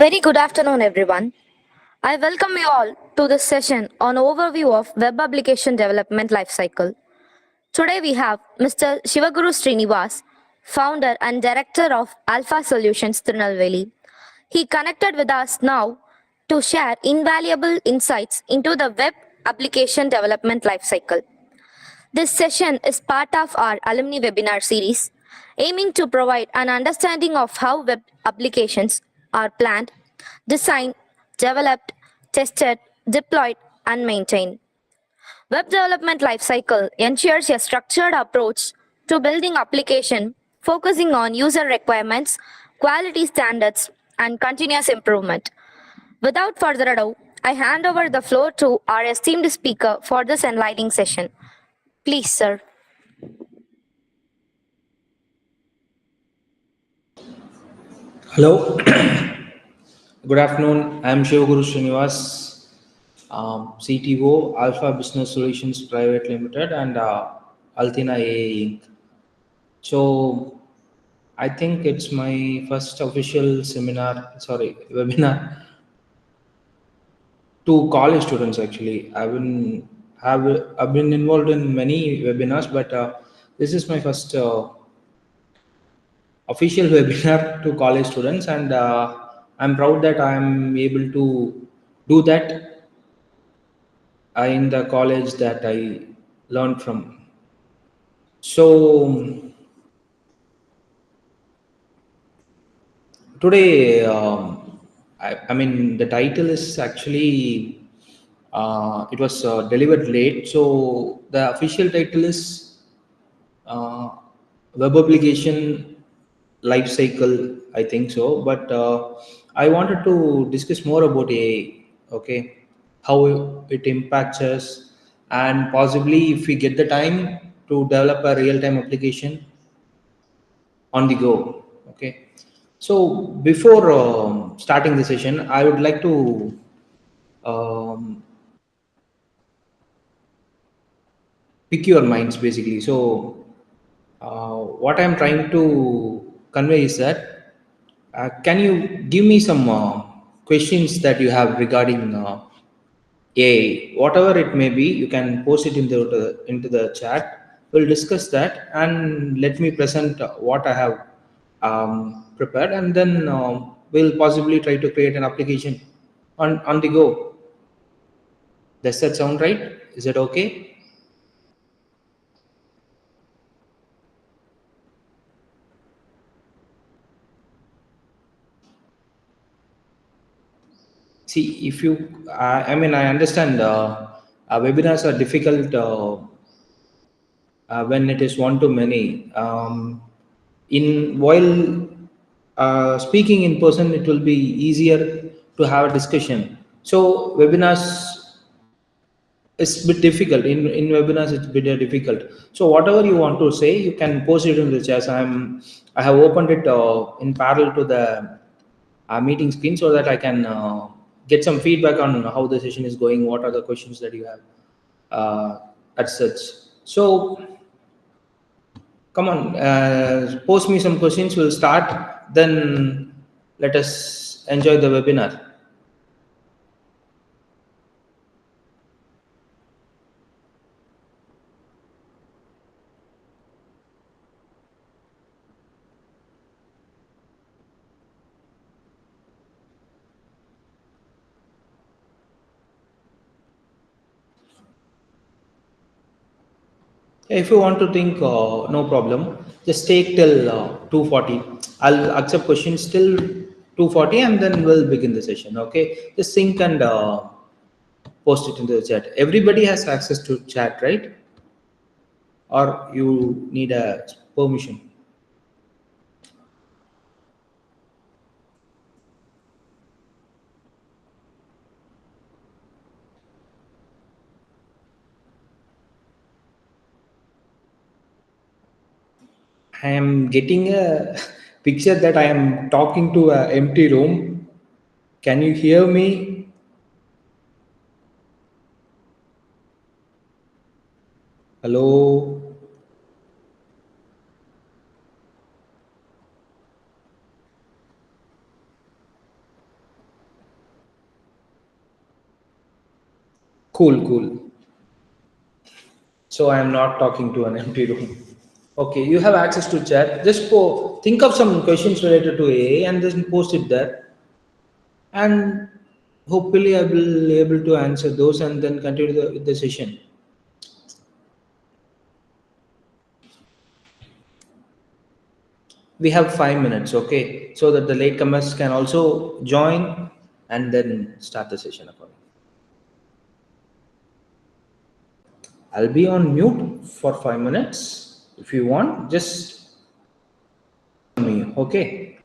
very good afternoon, everyone. I welcome you all to this session on overview of web application development lifecycle. Today we have Mr. Shivaguru Srinivas, founder and director of Alpha Solutions Tirunelveli. He connected with us now to share invaluable insights into the web application development lifecycle. This session is part of our alumni webinar series, aiming to provide an understanding of how web applications are planned, designed, developed, tested, deployed, and maintained. Web development lifecycle ensures a structured approach to building application focusing on user requirements, quality standards, and continuous improvement. Without further ado, I hand over the floor to our esteemed speaker for this enlightening session. Please, sir. Hello, good afternoon. I'm Shivaguru Srinivas, CTO, Alpha Business Solutions Private Limited, and Altina AA Inc. So, I think it's my first official webinar to college students. Actually, I've been involved in many webinars, but this is my first official webinar to college students, and I'm proud that I'm able to do that in the college that I learned from. So today, I mean, the title is actually it was delivered late, so the official title is uh, web application life cycle, I think so. But I wanted to discuss more about AI. Okay, how it impacts us, and possibly if we get the time to develop a real-time application on the go. Okay, so before starting the session, I would like to um, pick your minds basically. So what I'm trying to convey is that can you give me some questions that you have regarding AI, whatever it may be. You can post it into the chat. We'll discuss that, and let me present what I have prepared, and then we'll possibly try to create an application on the go. Does that sound right? Is it okay? See, if you, I mean, I understand webinars are difficult when it is one to many. In while speaking in person, it will be easier to have a discussion. So webinars is a bit difficult. In webinars, it's a bit difficult. So whatever you want to say, you can post it in the chat. I have opened it in parallel to the meeting screen so that I can get some feedback on how the session is going. What are the questions that you have at such? So come on, post me some questions. We'll start. Then let us enjoy the webinar. If you want to think, no problem. Just take till 2:40. I'll accept questions till 2:40, and then we'll begin the session. Okay. Just sync and post it into the chat. Everybody has access to chat, right? Or you need a permission? I am getting a picture that I am talking to an empty room. Can you hear me? Hello? Cool, cool. So I am not talking to an empty room. Okay, you have access to chat. Just think of some questions related to AI and then post it there. And hopefully I will be able to answer those and then continue the session. We have 5 minutes, okay, so that the latecomers can also join and then start the session accordingly. I'll be on mute for 5 minutes. If you want, just me, okay.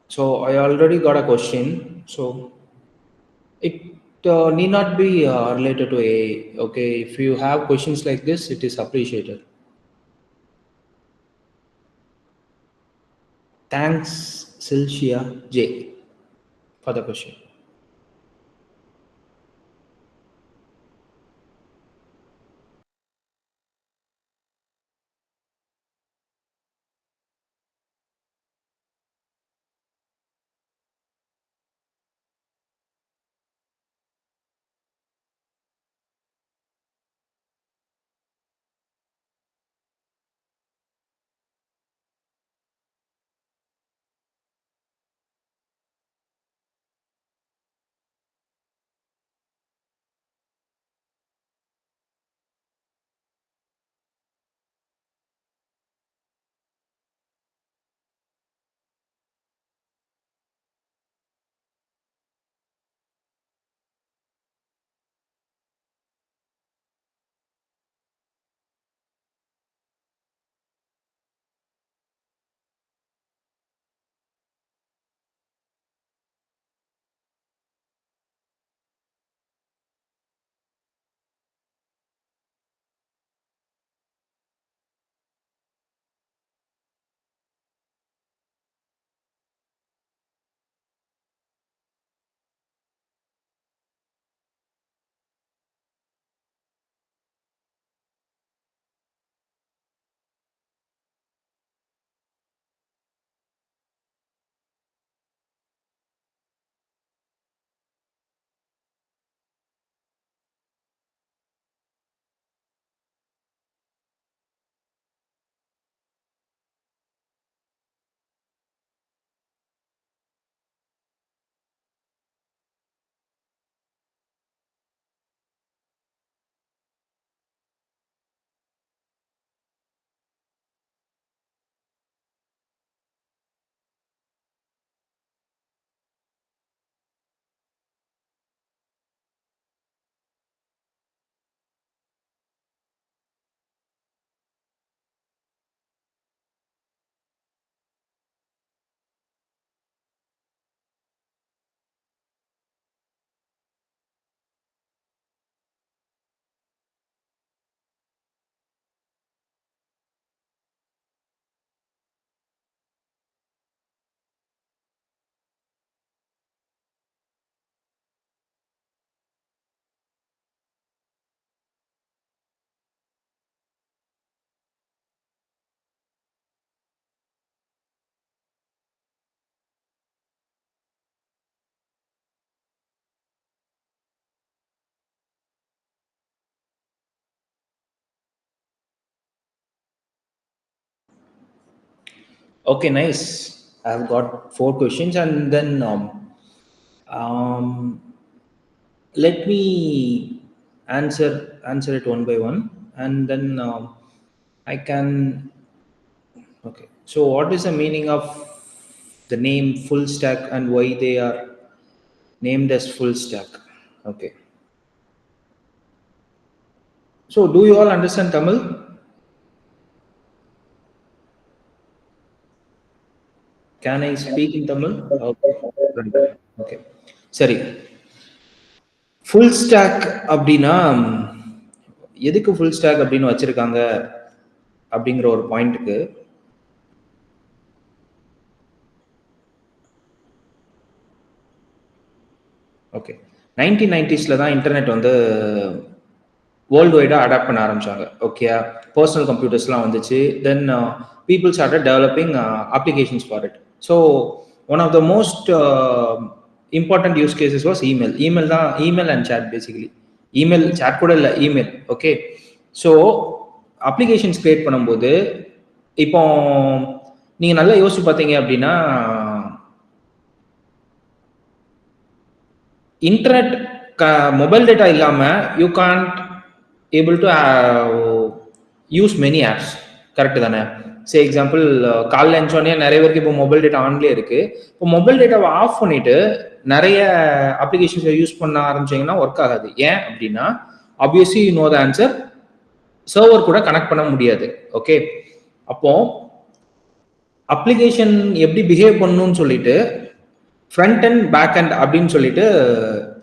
So I already got a question. So it need not be related to AI. Okay, if you have questions like this, it is appreciated. Thanks, Silshia J, for the question. Okay, nice. I've got 4 questions, and then um, let me answer it one by one, and then I can. Okay, so what is the meaning of the name full stack and why they are named as full stack? Okay, so do you all understand Tamil? Can I speak in Tamil? Okay, right. Okay, சரி. Full stock அப்படின்னா எதுக்கு full stock அப்படின்னு வச்சிருக்காங்க அப்படிங்கிற ஒரு பாயிண்ட்டுக்கு okay 1990s தான் internet வந்து வேர்ல்டு வைடாக அடாப்ட் பண்ண ஆரம்பிச்சாங்க. ஓகே, பர்சனல் கம்ப்யூட்டர்ஸ்லாம் வந்துச்சு. Then people started developing applications for it. So one of the most important use cases was email. Email and chat basically. Email chat கூட இல்லை, email. Okay, so applications create பண்ணும்போது இப்போ நீங்கள் நல்லா யோசிச்சு பார்த்தீங்க அப்படின்னா இன்டர்நெட் மொபைல் டேட்டா இல்லாமல் you can't able to use many apps. Correct தானே? சே எக்ஸாம்பிள் காலைல எழுந்தோடனே நிறைய பேருக்கு இப்போ மொபைல் டேட்டா ஆன்லேயே இருக்குது. இப்போ மொபைல் டேட்டாவை ஆஃப் பண்ணிவிட்டு நிறைய அப்ளிகேஷன்ஸை யூஸ் பண்ண ஆரம்பிச்சிங்கன்னா ஒர்க் ஆகாது. ஏன் அப்படின்னா obviously you know the answer, server கூட கனெக்ட் பண்ண முடியாது. ஓகே, அப்போ அப்ளிகேஷன் எப்படி பிஹேவ் பண்ணணும்னு சொல்லிட்டு ஃப்ரண்ட் அண்ட் பேக் அண்ட் அப்படின்னு சொல்லிட்டு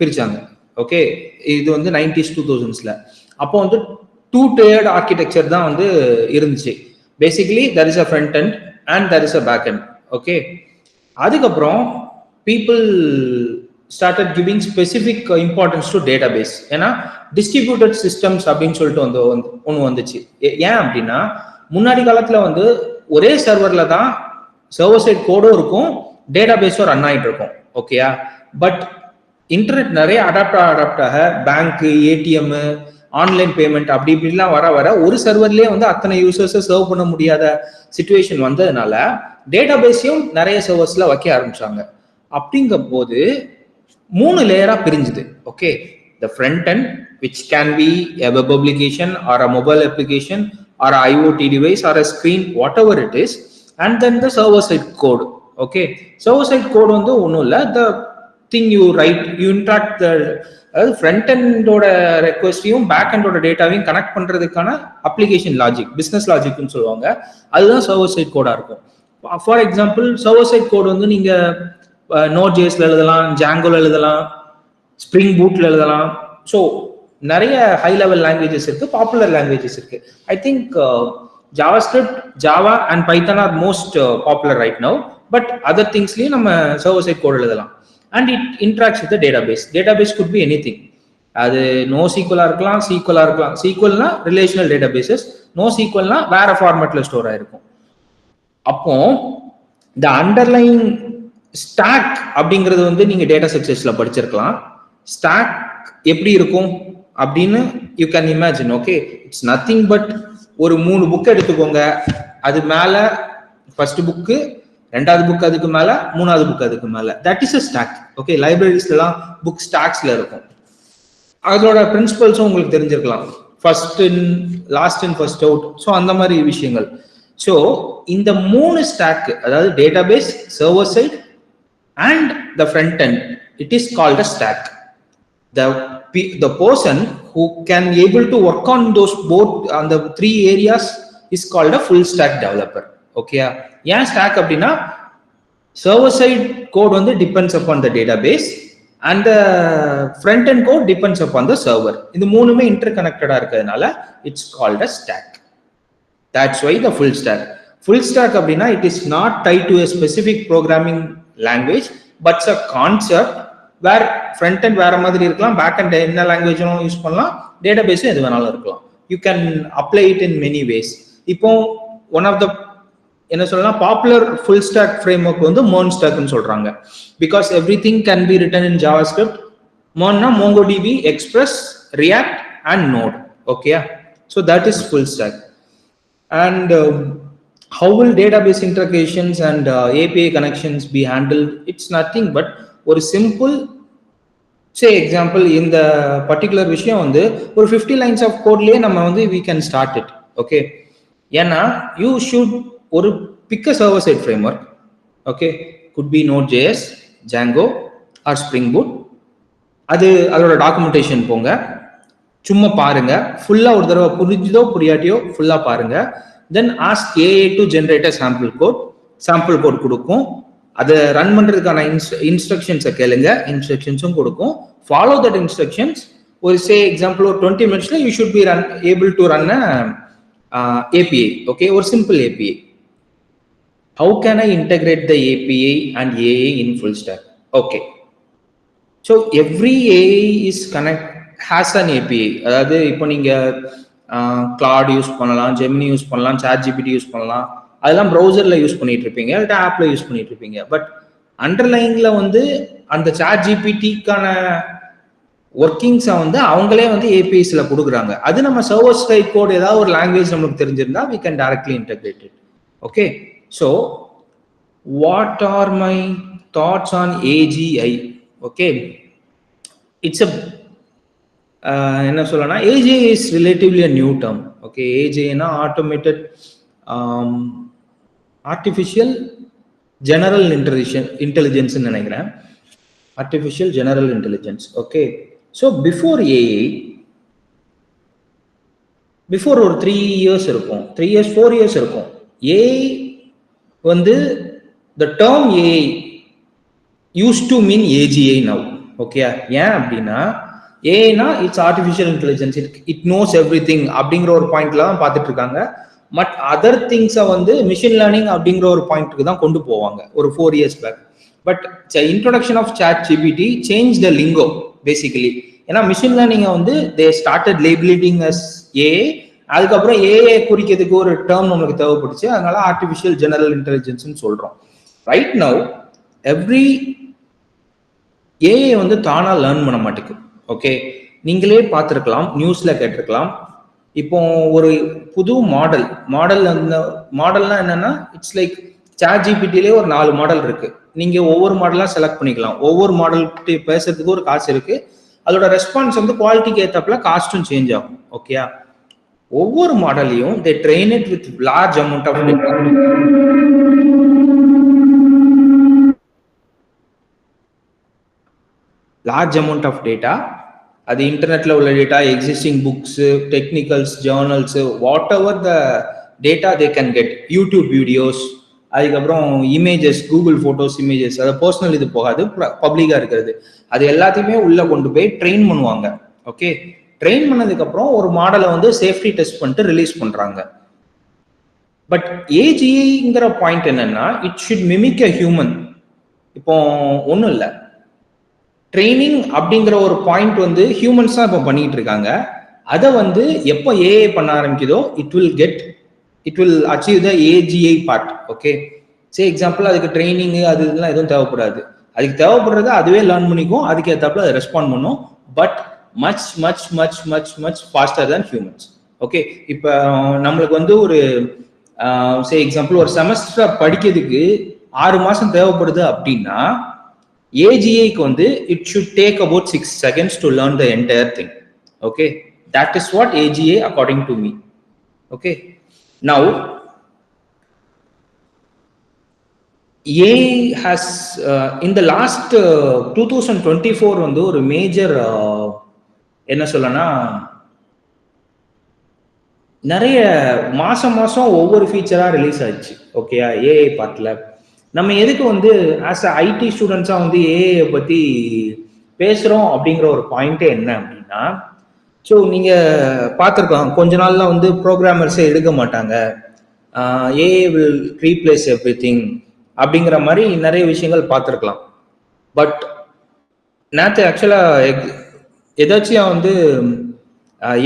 பிரிச்சாங்க. ஓகே, இது வந்து 90s 2000s. அப்போ வந்து 2 tiered ஆர்கிடெக்சர் தான் வந்து இருந்துச்சு. Basically there is a front end and there is a back end. Okay, அதுக்கப்புறம் people started giving specific importance to database. ஏன்னா distributed systems அப்படின்னு சொல்லிட்டு வந்து ஒன்று வந்துச்சு. ஏன் அப்படின்னா முன்னாடி காலத்தில் வந்து ஒரே சர்வர்ல தான் சர்வர் சைட் கோடும் இருக்கும், டேட்டாபேஸும் ரன் ஆகிட்டு இருக்கும். ஓகேயா, பட் இன்டர்நெட் நிறைய அடாப்ட் ஆக பேங்க்கு, ஏடிஎம், ஆன்லைன் பேமெண்ட் அப்படி இப்படிலாம் வர வர ஒரு சர்வர்லேயே வந்து அத்தனை யூசர்ஸை சர்வ் பண்ண முடியாத சிச்சுவேஷன் வந்ததுனால டேட்டாபேஸையும் நிறைய சர்வர்ஸ்ல வைக்க ஆரம்பிச்சாங்க. அப்படிங்கும் போது 3 லேயரா பிரிஞ்சுது. Okay, the front end which can be a web application or a mobile application or a IoT device or a screen, whatever it is, and then the server side code. Okay, server side code வந்து ஒன்றும் இல்லை, the thing you write, you interact the front எண்டோட ரெக்வஸ்டையும் back எண்டோட டேட்டாவையும் connect பண்றதுக்கான application logic, business லாஜிக்னு சொல்லுவாங்க, அதுதான் சர்வர் சைட் கோடா இருக்கும். For example server side code வந்து நீங்க நோட்.js எழுதலாம், ஜாங்கோல எழுதலாம், ஸ்ப்ரிங் பூட்ல எழுதலாம். ஸோ நிறைய ஹை லெவல் லாங்குவேஜஸ் இருக்கு, பாப்புலர் லாங்குவேஜஸ் இருக்கு. I think JavaScript, Java and Python are most popular right now, but other thingsலயும் நம்ம சர்வர் சைட் கோட் எழுதலாம். And it interacts with the database. Database could be anything. அது NoSQL இருக்கலாம், SQL இருக்கலாம். SQLனா relational databases, NoSQLனா வேற ஃபார்மேட்ல store ஆயிருக்கும். அப்போ the underlying stack அப்படிங்கிறது வந்து நீங்க டேட்டா சக்சஸ்ல படிச்சிருக்கலாம். ஸ்டாக் எப்படி இருக்கும் அப்படின்னு you can imagine. Okay, it's nothing but ஒரு 3 புக் எடுத்துக்கோங்க, அது மேல ஃபர்ஸ்ட் புக்கு, 2வது புக் அதுக்கு மேல, 3வது புக் அதுக்கு மேல, that is a stack. Okay, லைப்ரரிஸ்லாம் புக் ஸ்டாக்ஸ்ல இருக்கும். அதோட பிரின்சிபல்ஸும் உங்களுக்கு தெரிஞ்சிருக்கலாம், first in, last in, first out. So அந்த மாதிரி விஷயங்கள். ஸோ இந்த 3 ஸ்டாக், அதாவது database, server side and the front end, it is called a stack. The person who can able to work on those both on the 3 areas is called a full stack developer. Okay, ஏன் stock அப்படின்னா server side code வந்து depends upon the database and the front end code depends upon the server. இந்த மூணுமே இன்டர் கனெக்டடா இருக்கிறதுனால it's called a stack. That's why the full stack. Full stack அப்படின்னா it is not tied to a specific programming language, but it's a concept where front end வேற மாதிரி இருக்கலாம், back end என்ன லாங்குவேஜும் யூஸ் பண்ணலாம், டேட்டாபேஸும் எது வேணாலும் இருக்கலாம். You can apply it in many ways. இப்போ ஒன் ஆஃப் த என்ன சொல்லலாம் பாப்புலர் ஃபுல் ஸ்டாக் ஃப்ரேம்வொர்க் வந்து MERN ஸ்டாக்னு சொல்றாங்க. Because everything can be written in JavaScript. MERNனா MongoDB, Express, React and Node. Okay, so that is full stack. And how will database integrations and API connections be handled? It's nothing but ஒரு simple say example இந்த particular விஷயம் வந்து ஒரு 50 lines of codeலயே நம்ம வந்து we can start it. Okay, ஏன்னா you should ஒரு pick a server side framework. Okay, could be Node.js, Django or Spring Boot. அதோட டாக்குமெண்டேஷன் போங்க, சும்மா பாருங்க, ஃபுல்லா ஒரு தடவை புரிஞ்சுதோ புரியாட்டியோ ஃபுல்லா பாருங்க. Then ask AI to generate a sample code கொடுக்கும். அதை ரன் பண்றதுக்கான இன்ஸ்ட்ரக்ஷன்ஸை கேளுங்க, இன்ஸ்ட்ரக்ஷன்ஸும் கொடுக்கும். Follow that instructions. ஒரு சே எக்ஸாம்பிள் ஒரு 20 minutes you should be able to run API. Okay, ஒரு simple API. How can I integrate the API and AI in full stack? Okay, so every AI is has an API. அதாவது இப்போ நீங்க Claude use பண்ணலாம், Gemini use பண்ணலாம், ChatGPT use பண்ணலாம். அதெல்லாம் ப்ரௌசர்ல use பண்ணிட்டு இருப்பீங்க, இல்லை ஆப்ல யூஸ் பண்ணிட்டு இருப்பீங்க. பட் அண்டர்லைன்ல வந்து அந்த ChatGPTக்கான ஒர்க்கிங்ஸை வந்து அவங்களே வந்து ஏபிஐஸ்ல கொடுக்குறாங்க. அது நம்ம சர்வர் சைட் கோட் ஏதாவது ஒரு லாங்குவேஜ் நமக்கு தெரிஞ்சிருந்தா we can directly integrate it. Okay, so what are my thoughts on AGI? Okay, it's a என்ன சொல்லனா, AGI is relatively a new term. Okay, AGI na automated artificial general intelligence ன்னு நினைக்கிறேன். artificial general intelligence. Okay, so before AI, before ஒரு 3 years இருக்கும், 3 years 4 years இருக்கும், AI வந்து the term AI used to mean AGI now. Okay, ஏன் அப்படின்னா ஏன்னா it's artificial intelligence, it nose every thing அப்படிங்கிற ஒரு பாயிண்ட்ல தான் பார்த்துட்டு இருக்காங்க. பட் அதர் திங்ஸை வந்து மிஷின் லேர்னிங் அப்படிங்கிற ஒரு பாயிண்ட்டுக்கு தான் கொண்டு போவாங்க ஒரு 4 years back. But introduction of ChatGPT change the lingo basically. ஏன்னா மிஷின் லேர்னிங்கை வந்து they started labelling as AI. அதுக்கப்புறம் ஏஐ குறிக்கிறதுக்கு ஒரு டேர்ம் நம்மளுக்கு தேவைப்படுச்சு, அதனால ஆர்டிஃபிஷியல் ஜெனரல் இன்டெலிஜென்ஸ்னு சொல்றோம். ரைட் நவ் எவ்ரி ஏஐ வந்து தானா லேர்ன் பண்ண மாட்டேங்குது. ஓகே, நீங்களே பார்த்துருக்கலாம், நியூஸ்ல கேட்டிருக்கலாம். இப்போ ஒரு புது மாடல் அந்த மாடல்னா என்னன்னா, இட்ஸ் லைக் ChatGPTலே ஒரு 4 மாடல் இருக்கு. நீங்க ஒவ்வொரு மாடலா செலக்ட் பண்ணிக்கலாம். ஒவ்வொரு மாடல் பேசுறதுக்கு ஒரு காசு இருக்கு. அதோட ரெஸ்பான்ஸ் வந்து குவாலிட்டிக்கு ஏற்றப்பல காஸ்டும் சேஞ்ச் ஆகும். ஓகே, ஒவ்வொரு மாடலையும் they train it with large amount of data. large amount of data. அது இன்டர்நெட்ல உள்ள data, existing books, technicals, journals, what ever the data they can get, YouTube videos, அதுக்கப்புறம் இமேஜஸ், கூகுள் போட்டோஸ் இமேஜஸ், அது personal இது போகாது, பப்ளிக்கா இருக்கிறது, அது எல்லாத்தையுமே உள்ள கொண்டு போய் ட்ரெயின் பண்ணுவாங்க. ஓகே, ட்ரெயின் பண்ணதுக்கு அப்புறம் ஒரு மாடலை வந்து சேஃப்டி டெஸ்ட் பண்ணிட்டு ரிலீஸ் பண்றாங்க. பட் ஏஜிங்கிற பாயிண்ட் என்னன்னா, it should mimic a human. இப்போ ஒன்றும் இல்லை, ட்ரைனிங் அப்படிங்கிற ஒரு பாயிண்ட் வந்து ஹியூமன்ஸ் தான் இப்போ பண்ணிட்டு இருக்காங்க. அதை வந்து எப்போ ஏஐ பண்ண ஆரம்பிக்குதோ it will achieve the AGI part. Okay, say example அதுக்கு ட்ரைனிங் அது இதெல்லாம் எதுவும் தேவைப்படாது. அதுக்கு தேவைப்படுறது அதுவே லேர்ன் பண்ணிக்கும், அதுக்கு ஏற்றாப்புல அதை ரெஸ்பாண்ட் பண்ணும். But much much much much much pastor than humans. Okay, இப்போ நம்மளுக்கு வந்து ஒரு சே எக்ஸாம்பிள் ஒரு செமஸ்டர் படிக்கிறதுக்கு 6 மாசம் தேவைப்படுது அப்படின்னா, ஏஜிஐக்கு வந்து it should take about 6 seconds to learn the entire thing. Okay, that is what AGI according to me. Okay, now AI has in the last 2024 வந்து ஒரு மேஜர் என்ன சொல்லனா, நிறைய மாசம் ஒவ்வொரு ஃபீச்சரா ரிலீஸ் ஆச்சு. ஓகே, ஏஐ பார்ட்ல நம்ம எதுக்கு வந்து ஆஸ் அ ஐடி ஸ்டூடெண்ட்ஸா வந்து ஏஐ பத்தி பேசுறோம் அப்படிங்கிற ஒரு பாயிண்டே என்ன அப்படின்னா, ஸோ நீங்க பார்த்துருக்கோம் கொஞ்ச நாள்ல வந்து ப்ரோக்ராமர்ஸே எடுக்க மாட்டாங்க, AI will replace every thing அப்படிங்கிற மாதிரி நிறைய விஷயங்கள் பார்த்துருக்கலாம். பட் நேற்று ஆக்சுவலா எதாச்சியா வந்து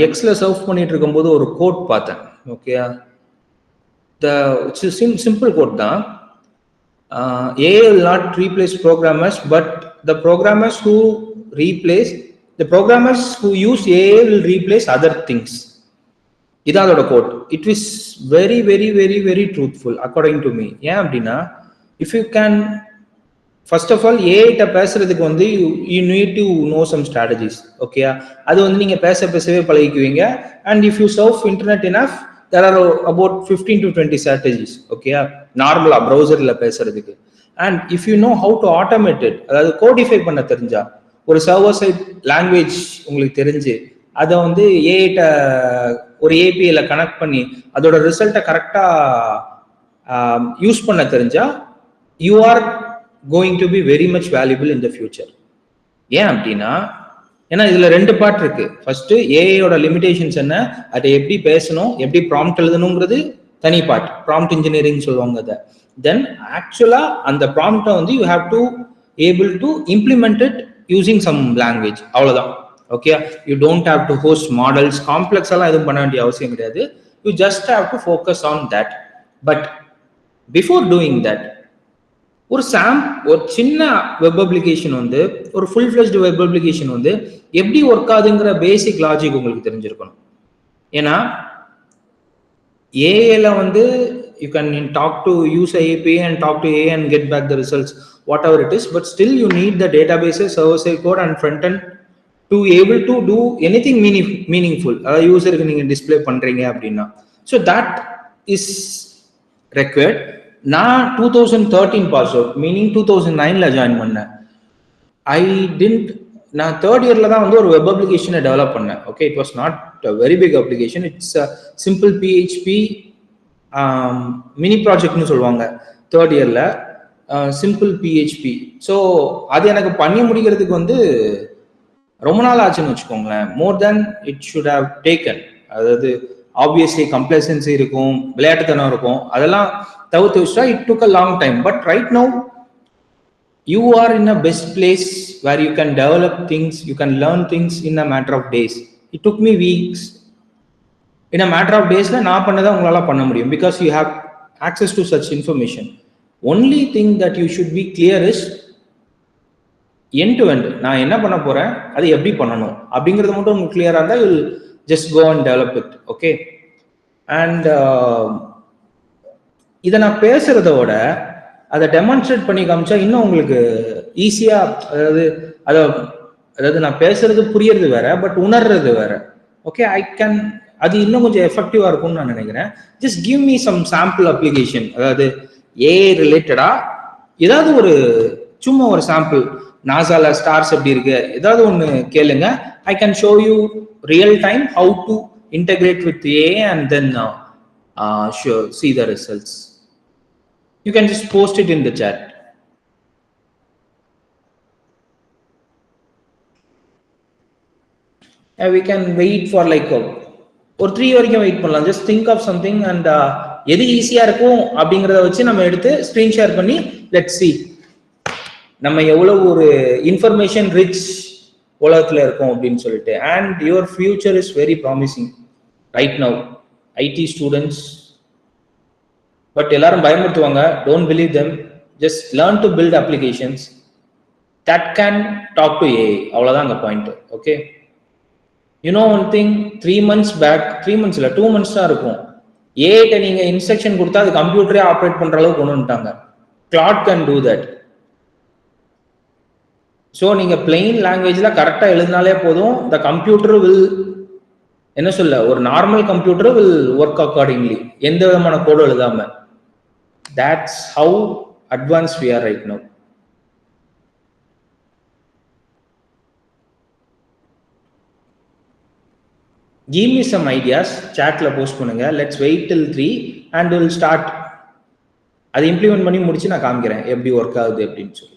எக்ஸ்ல சர்வ் பண்ணிட்டு இருக்கும்போது ஒரு கோட் பார்த்தேன். ஓகே, சிம்பிள் கோட் தான். AI will not replace programmers, but the programmers who use AI will replace other things. இதான் அதோட code. It is very very very very truthful according to me. ஏன் அப்படின்னா, if you can first of all ஏஐட்ட பேசுறதுக்கு வந்து you need to know some strategies. ஓகேயா, அது வந்து நீங்க பேசவே பழகிக்குவீங்க. And if you surf internet enough, there are about 15 to 20 strategies. ஓகேயா, நார்மலா ப்ரௌசர்ல பேசுறதுக்கு. And if you know how to automate it, அதாவது கோடிஃபை பண்ண தெரிஞ்சா, ஒரு சர்வர் சைட் லாங்குவேஜ் உங்களுக்கு தெரிஞ்சு அதை வந்து ஏஐட்ட ஒரு ஏபிஐல கனெக்ட் பண்ணி அதோட ரிசல்ட்டை கரெக்டா யூஸ் பண்ண தெரிஞ்சா, you are going to be very much valuable in the future. ஏன் அப்படின்னா, ஏன்னா இதுல ரெண்டு பார்ட் இருக்கு. ஃபர்ஸ்ட் ஏஐயோட லிமிடேஷன்ஸ் என்ன, அதை எப்படி பேசணும், எப்படி ப்ராம்ப்ட் எழுதணுங்கிறது தனி பார்ட், ப்ராம்ப்ட் இன்ஜினியரிங் சொல்லுவாங்க அதை. தென் ஆக்சுவலா அந்த ப்ராம்ப்டை வந்து you have to able to implement it using some language, அவ்வளவுதான். Okay, you don't have to host models, complex எல்லாம் எதுவும் பண்ண வேண்டிய அவசியம் கிடையாது. You just have to focus on that. But before doing that, ஒரு சின்ன வெப் அப்ளிகேஷன் வந்து, ஒரு ஃபுல் ஃபிளெஜ்டு வெப் அப்ளிகேஷன் வந்து எப்படி ஒர்க் ஆகுதுங்கிற பேசிக் லாஜிக் உங்களுக்கு தெரிஞ்சிருக்கணும். ஏன்னா ஏஐல வந்து you can talk to use API and talk to AI and get back the results, whatever it is, but still you need the databases, server side code and front end to able to do anything meaningful யூசருக்கு நீங்க display பண்றீங்க அப்படின்னா. So that is required. நான் 2013 pass out, meaning 2009ல join பண்ணேன். ஐ tint நான் third இயர்ல தான் வந்து ஒரு வெப் அப்ளிகேஷனை டெவலப் பண்ணேன். Okay, it was not a very big application. It's simple PHP mini ப்ராஜெக்ட்னு சொல்லுவாங்க தேர்ட் இயர்ல, சிம்பிள் பிஹெச்பி. ஸோ அது எனக்கு பண்ணி முடிக்கிறதுக்கு வந்து ரொம்ப நாள் ஆச்சுன்னு வச்சுக்கோங்களேன். More then it should have taken. அதாவது ஆப்வியஸ்லி கம்ப்ளசன்சி இருக்கும், விளையாட்டுத்தனம் இருக்கும், அதெல்லாம் தவிர்த்து வச்சுட்டா it took a long time. But right now you are in a best place where you can develop things, you can learn things in a matter of days. It took me weeks. In a matter of days நான் பண்ணதை உங்களால பண்ண முடியும், because you have access to such information. Only thing that you should be clear is end to end நான் என்ன பண்ண போறேன், அது எப்படி பண்ணணும் அப்படிங்கிறது மட்டும் உங்களுக்கு கிளியரா இருந்தா you will just go and develop it. Okay, and இதை நான் பேசுறத விட அதை டெமான்ஸ்ட்ரேட் பண்ணி காமிச்சா இன்னும் உங்களுக்கு ஈஸியா, அதாவது நான் பேசுறது புரியறது வேற, பட் உணர்றது வேற. ஓகே, ஐ கேன், அது இன்னும் கொஞ்சம் எஃபெக்டிவா இருக்கும்னு நான் நினைக்கிறேன். Just give me some sample application, அதாவது ஏஐ ரிலேட்டடா ஏதாவது ஒரு சும்மா ஒரு சாம்பிள், நாசால ஸ்டார்ஸ் எப்படி இருக்கு, ஏதாவது ஒன்று கேளுங்க. I can show you real time how to integrate with AI and then see the results. You can just post it in the chat. We can wait for like ஒரு 3 வரைக்கும் wait பண்ணலாம். Just think of something and எது ஈஸியா இருக்கும் அப்படிங்கிறத வச்சு நம்ம எடுத்து ஸ்கிரீன் ஷேர் பண்ணி லெட்ஸ் see நம்ம எவ்வளவு ஒரு இன்ஃபர்மேஷன் ரிச் உலகத்துல இருக்கும் அப்படின்னு சொல்லிட்டு. And your future is very promising right now. IT students, but எல்லாரும் பயமுறுத்துவாங்க, don't believe them. Just learn to build applications that can talk to AI, அவ்வளவுதான் அங்க point. Okay, you know one thing, 3 months பேக், 3 months இல்ல 2 months தான் இருக்கும், ஏஐட்ட நீங்க instruction கொடுத்தா அது கம்ப்யூட்டரே ஆப்ரேட் பண்ற அளவுக்கு கொண்டு வந்துட்டாங்க. Claude can do that. So நீங்க பிளெயின் லாங்குவேஜ்ல கரெக்டா எழுதினாலே போதும், த கம்ப்யூட்டர் வில், என்ன சொல்ல, ஒரு normal computer will work accordingly, எந்த விதமான கோடும் எழுதாம. That's how advanced we are right now. Give me some ideas, chatல போஸ்ட் பண்ணுங்க. Let's wait till 3 and we'll start. அதை இம்ப்ளிமெண்ட் பண்ணி முடிச்சு நான் காமிக்கிறேன் எப்படி ஒர்க் ஆகுது அப்படின்னு சொல்லி.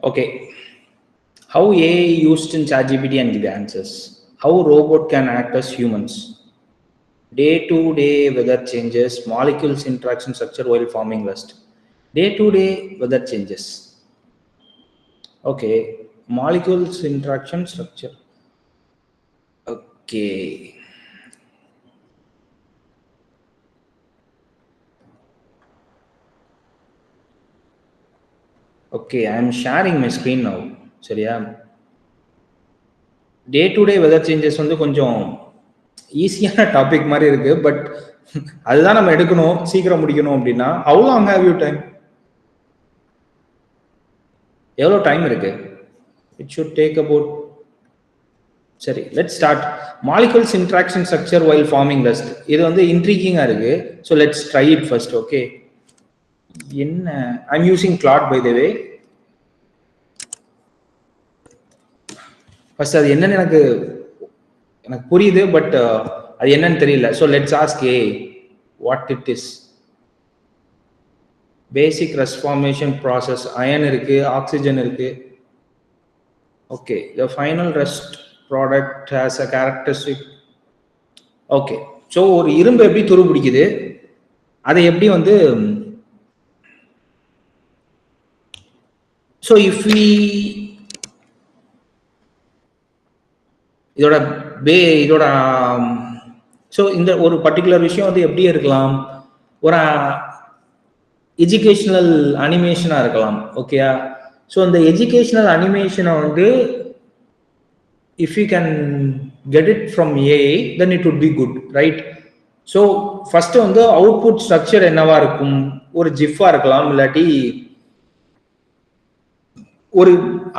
Okay, how AI used in ChatGPT and give answers, how robot can act as humans, day-to-day weather changes, molecules interaction structure while forming rust. Day-to-day weather changes. Okay, molecules interaction structure. Okay. Okay, I am sharing my screen now. சரியா? Day to day weather changes வந்து கொஞ்சம் ஈஸியான topic மாதிரி இருக்கு, but அதுதான் நம்ம எடுக்கணும், சீக்கிரம் முடிக்கணும் அப்படின்னா. How long have you time? எவ்வளோ டைம் இருக்கு? It should take about. சரி, let's start. Molecules interaction structure while forming rust. இது வந்து இன்ட்ரீகிங்கா இருக்கு. So let's try it first. Okay, என்ன I'm using Claude by the way. First அது என்னன்னு எனக்கு புரியுது, பட் அது என்னன்னு தெரியல. So let's ask a what it is. Basic rust formation process. Iron இருக்கு, ஆக்சிஜன் இருக்கு. Okay, the final rust product has a characteristic. Okay, so ஒரு இரும்பு எப்படி துரு பிடிக்குது, அதை எப்படி வந்து, ஸோ இஃப் இதோட ஸோ இந்த ஒரு பர்டிகுலர் விஷயம் வந்து எப்படி இருக்கலாம், ஒரு எஜுகேஷனல் அனிமேஷனா இருக்கலாம். ஓகேயா? ஸோ இந்த எஜுகேஷனல் அனிமேஷனை வந்து if you can get it from AI, then it would be good, right? So first வந்து output structure என்னவா இருக்கும், ஒரு ஜிஃபா இருக்கலாம், இல்லாட்டி ஒரு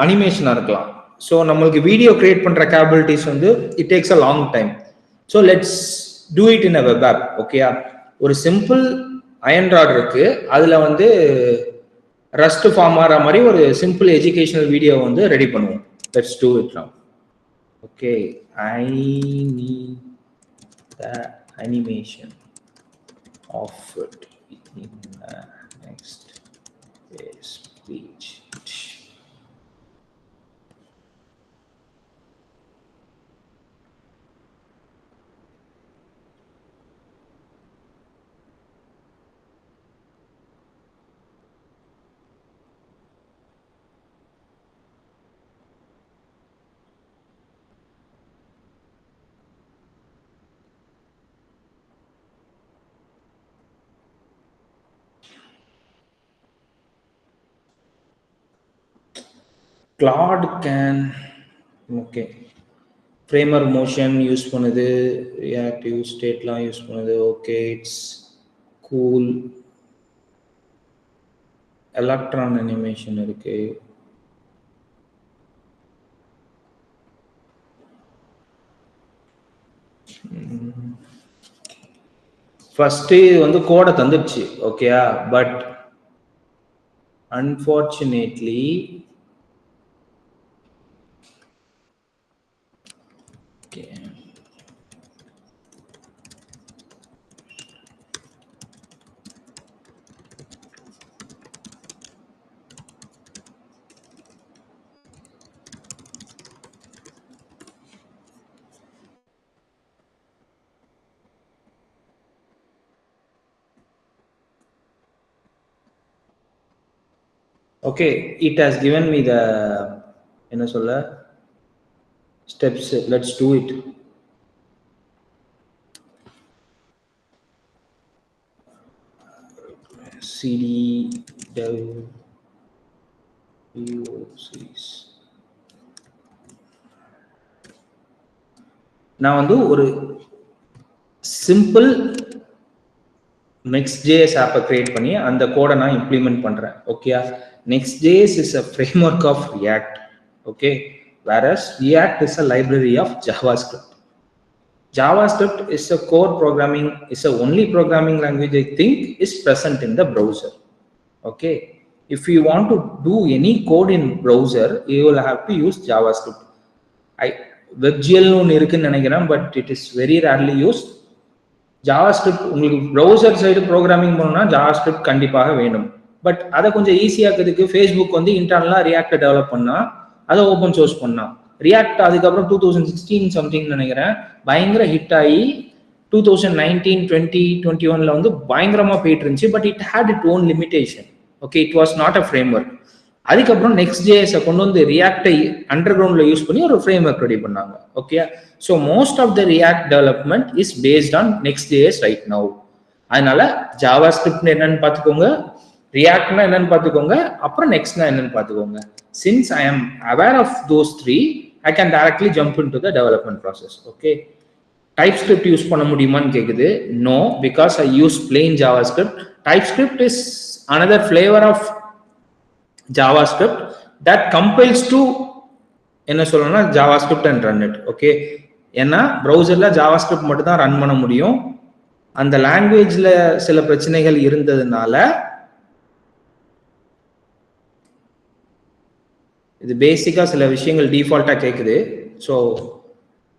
அனிமேஷனா இருக்கலாம். ஸோ நம்மளுக்கு வீடியோ கிரியேட் பண்ற கேபபிலிட்டிஸ் வந்து it takes a long time. So let's do it in a web app. ஓகேயா? ஒரு சிம்பிள் அயன் ராட் இருக்கு, அதுல வந்து ரஸ்ட் ஃபார்ம் ஆகிற மாதிரி ஒரு சிம்பிள் எஜுகேஷனல் வீடியோ வந்து ரெடி பண்ணுவோம். Let's do it now. Okay, I need the animation of it in the next speech. Claude can, okay, framer motion use பண்ணுது, reactive stateலாம் யூஸ் பண்ணுது. Okay, it's cool. Electron animation இருக்கு. First வந்து கோடை தந்துடுச்சு. ஓகேயா? But unfortunately okay, it has given me the என்ன சொல்ல steps. Let's do it. cd dev vocs. நான் வந்து ஒரு சிம்பிள் Next.js ஆப்பை கிரியேட் பண்ணி அந்த கோடை நான் இம்ப்ளிமெண்ட் பண்றேன். ஓகேயா? Next.js is a framework of React. Okay, whereas React is a library of JavaScript. JavaScript is a core programming, is a only programming language I think is present in the browser. Okay, if you want to do any code in browser, you will have to use JavaScript. WebGL ஒன்று இருக்குன்னு நினைக்கிறேன், but it is very rarely used. JavaScript உங்களுக்கு browser side programming பண்ணணும்னா JavaScript கண்டிப்பாக வேணும். But அதை கொஞ்சம் ஈஸியாக்கிறதுக்கு Facebook வந்து இன்டர்னலாக ரியாக்டை டெவலப் பண்ணா, அதை ஓப்பன் சோர்ஸ் பண்ணா. ரியாக்ட் அதுக்கப்புறம் 2016 சம்திங் நினைக்கிறேன் பயங்கர ஹிட் ஆகி 2019, 20, 21 வந்து பயங்கரமா போயிட்டு இருந்துச்சு. But it had its own limitation. Okay, it was not a framework. அதுக்கப்புறம் நெக்ஸ்ட் ஜேஎஸை கொண்டு வந்து ரியாக்டை அண்டர் கிரவுண்ட்ல யூஸ் பண்ணி ஒரு ஃப்ரேம் ஒர்க் ரெடி பண்ணாங்க. Okay, so most of the React development is based on Next JS right now. அதனால ஜாவா ஸ்கிரிப்ட் என்னன்னு பார்த்துக்கோங்க, ரியாக்ட்னா என்னன்னு பார்த்துக்கோங்க, அப்புறம் நெக்ஸ்ட்னா என்னன்னு பார்த்துக்கோங்க. Since I am aware of those three, I can directly jump into the development process. Okay, TypeScript use பண்ண முடியுமான்னு கேக்குது. No, because I use plain JavaScript. TypeScript is another flavor of JavaScript that compiles to என்ன சொல்லணும்னா JavaScript and run it. Okay, ஏன்னா ப்ரௌசர்ல JavaScript மட்டும் தான் run பண்ண முடியும். அந்த லாங்குவேஜ்ல சில பிரச்சனைகள் இருந்ததுனால இது பேசிக்கா சில விஷயங்கள் டிஃபால்ட்டா கேக்குது. So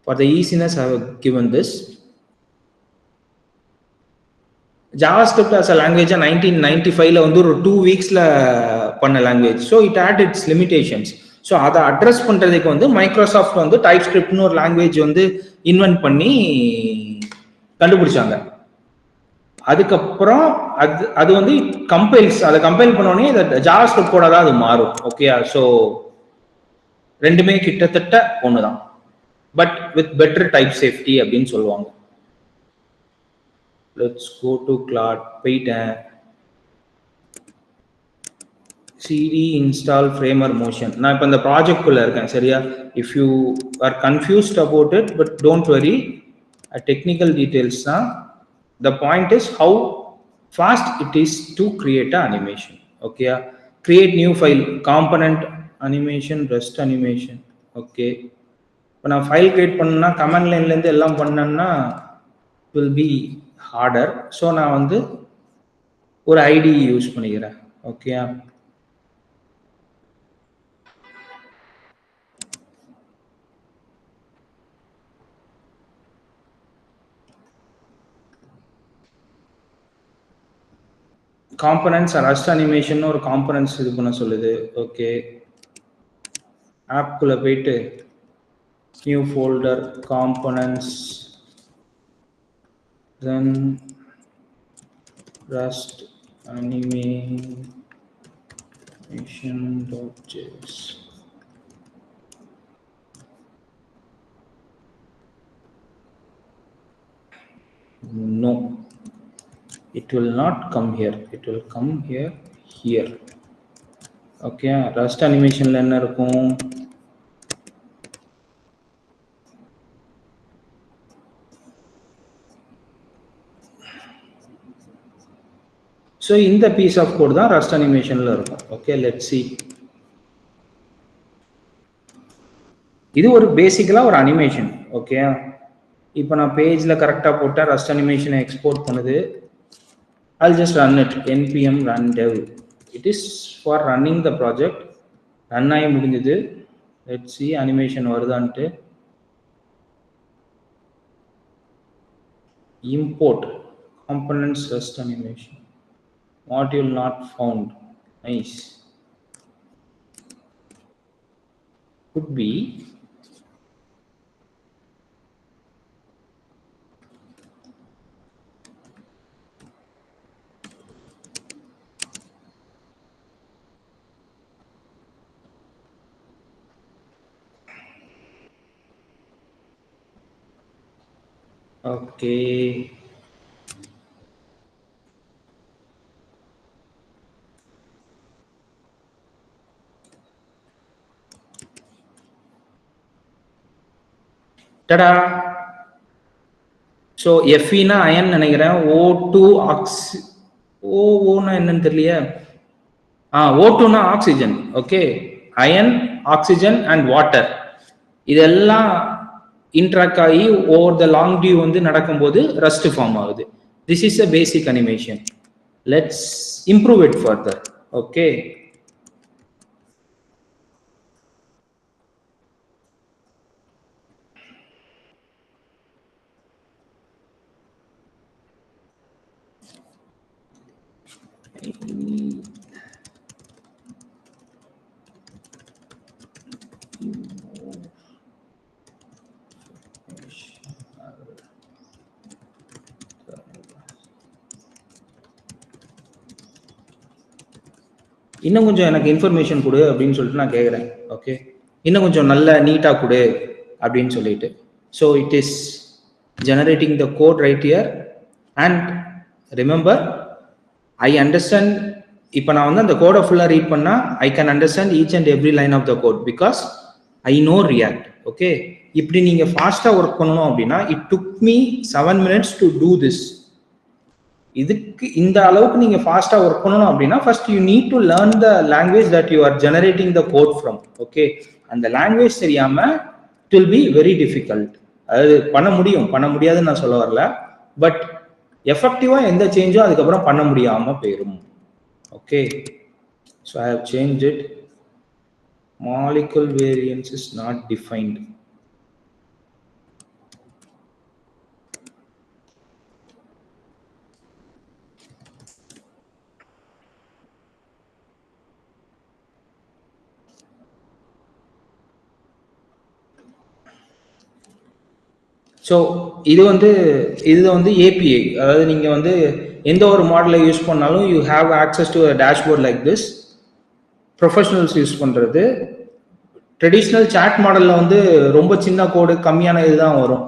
for the easiness I have given this. JavaScript as a language 1995ல வந்து ஒரு 2 வீக்ஸ்ல பண்ண language. So it had its limitations. ஸோ அதை அட்ரஸ் பண்றதுக்கு வந்து மைக்ரோசாஃப்ட் வந்து டைப் ஸ்கிரிப்ட்னு ஒரு லாங்குவேஜ் வந்து இன்வென்ட் பண்ணி கண்டுபிடிச்சாங்க. அதுக்கப்புறம் அது வந்து கம்பைல்ஸ், அதை கம்பைல் பண்ணோடனே ஜாவாஸ்கிரிப்ட் கோடா தான் அது மாறும். ஓகே, ஸோ ரெண்டுமே கிட்டத்தட்ட ஒண்ணுதான், but with better type safety அப்படின்னு சொல்லுவாங்க. Let's go to Claude. போயிட்டேன். cd install framer motion. நான் இப்போ இந்த ப்ராஜெக்ட் குள்ள இருக்கேன். சரியா? If you are confused about it, but don't worry, technical details தான். The point is how fast it is to create an animation. Okay, create new file, component animation, rest animation. Okay, இப்போ நான் file create பண்ணா command லைன்ல இருந்து எல்லாம் பண்ணேன்னா will be harder. So நான் வந்து ஒரு ஐடி யூஸ் பண்ணிக்கிறேன். ஓகே, காம்பனன்ட்ஸ் ரஸ்ட் அனிமேஷன் ஒரு காம்பனன்ட்ஸ் இது பண்ண சொல்லுது. ஓகே, ஆப்குள்ள போயிட்டு new folder components, then rust animation.js. No, it will not come here, it will come here. Okay, rust animationல என்ன இருக்கும்? ஸோ இந்த பீஸ் ஆஃப் கோட் தான் ரஸ்ட் அனிமேஷன்ல இருக்கும். Okay, let's see. இது ஒரு பேசிக்கலா ஒரு அனிமேஷன். ஓகே, இப்போ நான் பேஜ்ல கரெக்டா போட்டா ரஸ்ட் அனிமேஷனை எக்ஸ்போர்ட் பண்ணுது. I'll just run it. npm run dev. It is for running the project. Run ஆகி முடிஞ்சது. லெட்ஸ் சி அனிமேஷன் வருதான்ட்டு. import components rust animation. Module not found. Nice. Could be okay. டடா. ஸோ எஃப்இனா iron நினைக்கிறேன். O2 ஆக்சி, ஓனா என்னன்னு தெரியலையே. O2னா oxygen. Okay, iron, oxygen and water இதெல்லாம் இன்ட்ராக்ட் ஆகி ஓவர் த லாங் டியூ வந்து நடக்கும்போது ரஸ்ட் ஃபார்ம் ஆகுது. This is a basic animation. Let's improve it further. Okay, இன்னும் கொஞ்சம் எனக்கு இன்ஃபர்மேஷன் கொடு அப்படின்னு சொல்லிட்டு நான் கேட்குறேன். ஓகே, இன்னும் கொஞ்சம் நல்ல நீட்டாக கொடு அப்படின்னு சொல்லிட்டு. So it is generating the code right here. And remember, I understand. இப்போ நான் வந்து அந்த கோடை ஃபுல்லாக ரீட் பண்ணால் I can understand each and every line of the code because I know React. Okay, இப்படி நீங்கள் ஃபாஸ்ட்டாக ஒர்க் பண்ணணும் அப்படின்னா it took me 7 minutes to do this. இதுக்கு இந்த அளவுக்கு நீங்க ஃபாஸ்டா ஒர்க் பண்ணணும் அப்படின்னா first you need to learn the language that you are generating the code from. Okay, அந்த லாங்குவேஜ் தெரியாம it will be very difficult. அதாவது பண்ண முடியாதுன்னு நான் சொல்ல வரல, பட் எஃபெக்டிவா எந்த சேஞ்சும் அதுக்கப்புறம் பண்ண முடியாம போயிடும். Okay, so I have change it. Molecule variance is not defined. So இது வந்து ஏபிஐ. அதாவது நீங்கள் வந்து எந்த ஒரு மாடலை யூஸ் பண்ணாலும் you have access to dashboard like this. Professionals use பண்ணுறது. ட்ரெடிஷ்னல் சாட் மாடலில் வந்து ரொம்ப சின்ன கோடு கம்மியான இதுதான் வரும்.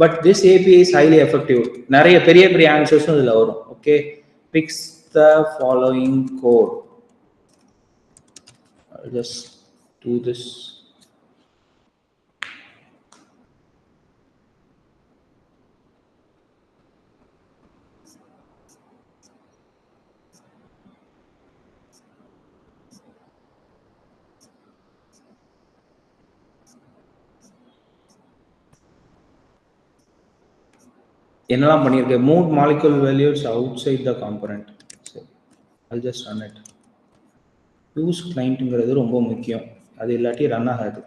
But this API is highly effective. நிறைய பெரிய பெரிய ஆன்சர்ஸும் இதில் வரும். Okay, fix the following code. Just do this. என்னெல்லாம் பண்ணியிருக்கேன்? Move molecule values outside the component. சரி, I'll just run it. Use கிளைண்ட்டுங்கிறது ரொம்ப முக்கியம், அது இல்லாட்டி ரன் ஆகாது.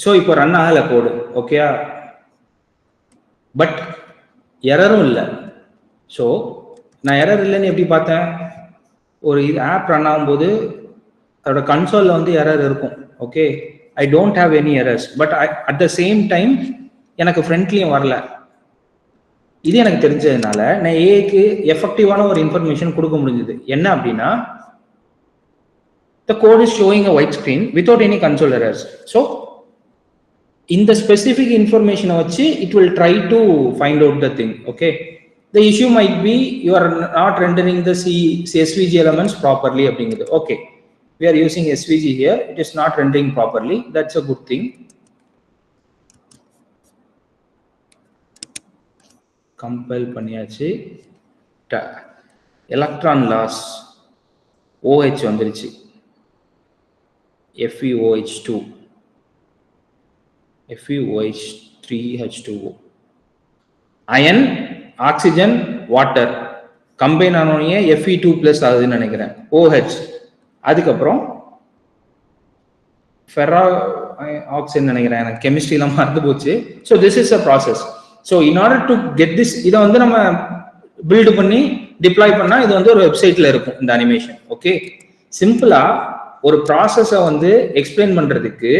ஸோ இப்போ ரன் ஆகலை கோடு. ஓகேயா, பட் எரரும் இல்லை. ஸோ நான் எரர் இல்லைன்னு எப்படி பார்த்தேன்? ஒரு இது ஆப் ரன் ஆகும்போது அதோட கன்சோலில் வந்து எரர் இருக்கும். Okay, I don't have any errors, but at the same time எனக்கு ஃப்ரெண்ட்லியும் வரல. இது எனக்கு தெரிஞ்சதுனால நான் ஏக்கு எஃபெக்டிவான ஒரு இன்ஃபர்மேஷன் கொடுக்க முடிஞ்சது. என்ன அப்படின்னா, the code is showing a white screen without any console errors. So in the specific information it will try to find out the thing. Okay, the issue might be you are not rendering the SVG elements properly. Okay, we are using SVG here, it is not rendering properly. That's a good thing. Compile பண்ணியாச்சு. electron loss OH வந்துருச்சு, FeOH2, FeOH3H2O. Iron, oxygen, water combine ஆனோடனே Fe2+ ஆகுதுன்னு நினைக்கிறேன், OH. அதுக்கப்புறம் ஃபெரா oxide நினைக்கிறேன், எனக்கு கெமிஸ்ட்ரிலாம் மறந்து போச்சு. So this is a process. So in order to get this, இதை வந்து நம்ம பில்டு பண்ணி டிப்ளாய் பண்ணா இது வந்து ஒரு வெப்சைட்ல இருக்கும் இந்த அனிமேஷன். ஓகே, சிம்பிளா ஒரு ப்ராசஸை வந்து எக்ஸ்பிளைன் பண்றதுக்கு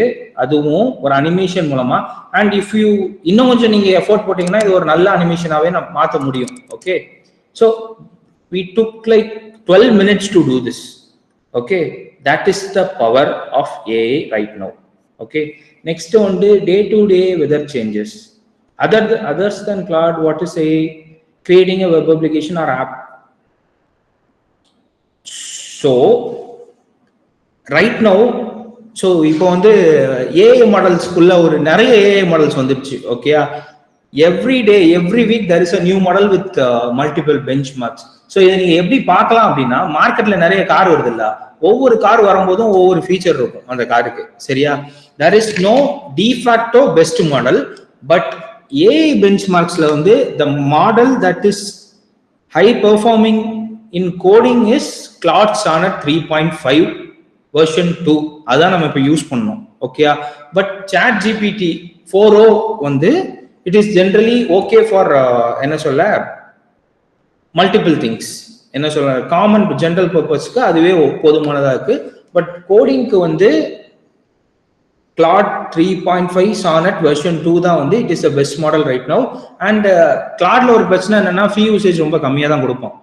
அதுவும் ஒரு அனிமேஷன் மூலமா, அண்ட் இஃப் யூ இன்னும் கொஞ்சம் நீங்க எஃபோர்ட் போட்டீங்கன்னா இது ஒரு நல்ல அனிமேஷனாவே நம்ம மாற்ற முடியும். Okay, so we took like 12 minutes to do this. Okay, that is the power of AI right now. Okay, Next வந்து day to day weather changes. Others than Claude, what to say, creating a web application or app. So right now, so இப்போ வந்து AI மாடல்ஸ்குள்ள ஒரு நிறைய AI models வந்துருச்சு. ஓகேயா, every day every week there is a new model with multiple benchmarks. So இதை நீங்க எப்படி பார்க்கலாம் அப்படின்னா, மார்க்கெட்ல நிறைய கார் வருது இல்ல, ஒவ்வொரு கார் வரும்போதும் ஒவ்வொரு ஃபீச்சர் இருக்கும் அந்த காருக்கு. சரியா, there is no de facto best model, but AI benchmarksல வந்து the model that is high performing in coding is Claude Sonnet 3.5 version 2. அதான் நம்ம இப்போ யூஸ் பண்ணோம். ஓகேயா, பட் சாட் ஜிபிடி 4o வந்து it is generally okay for என்ன சொல்ல multiple things, என்ன சொல்ல காமன் ஜென்ரல் பர்பஸ்க்கு அதுவே போதுமானதா இருக்கு. பட் கோடிங்க்கு வந்து Claude 3.5 Sonnet version 2 தான் வந்து it is the best model right now. And Claudeல ஒரு பிரச்சனை என்னன்னா, ஃப்ரீ யூசேஜ் ரொம்ப கம்மியாக தான் கொடுப்போம்.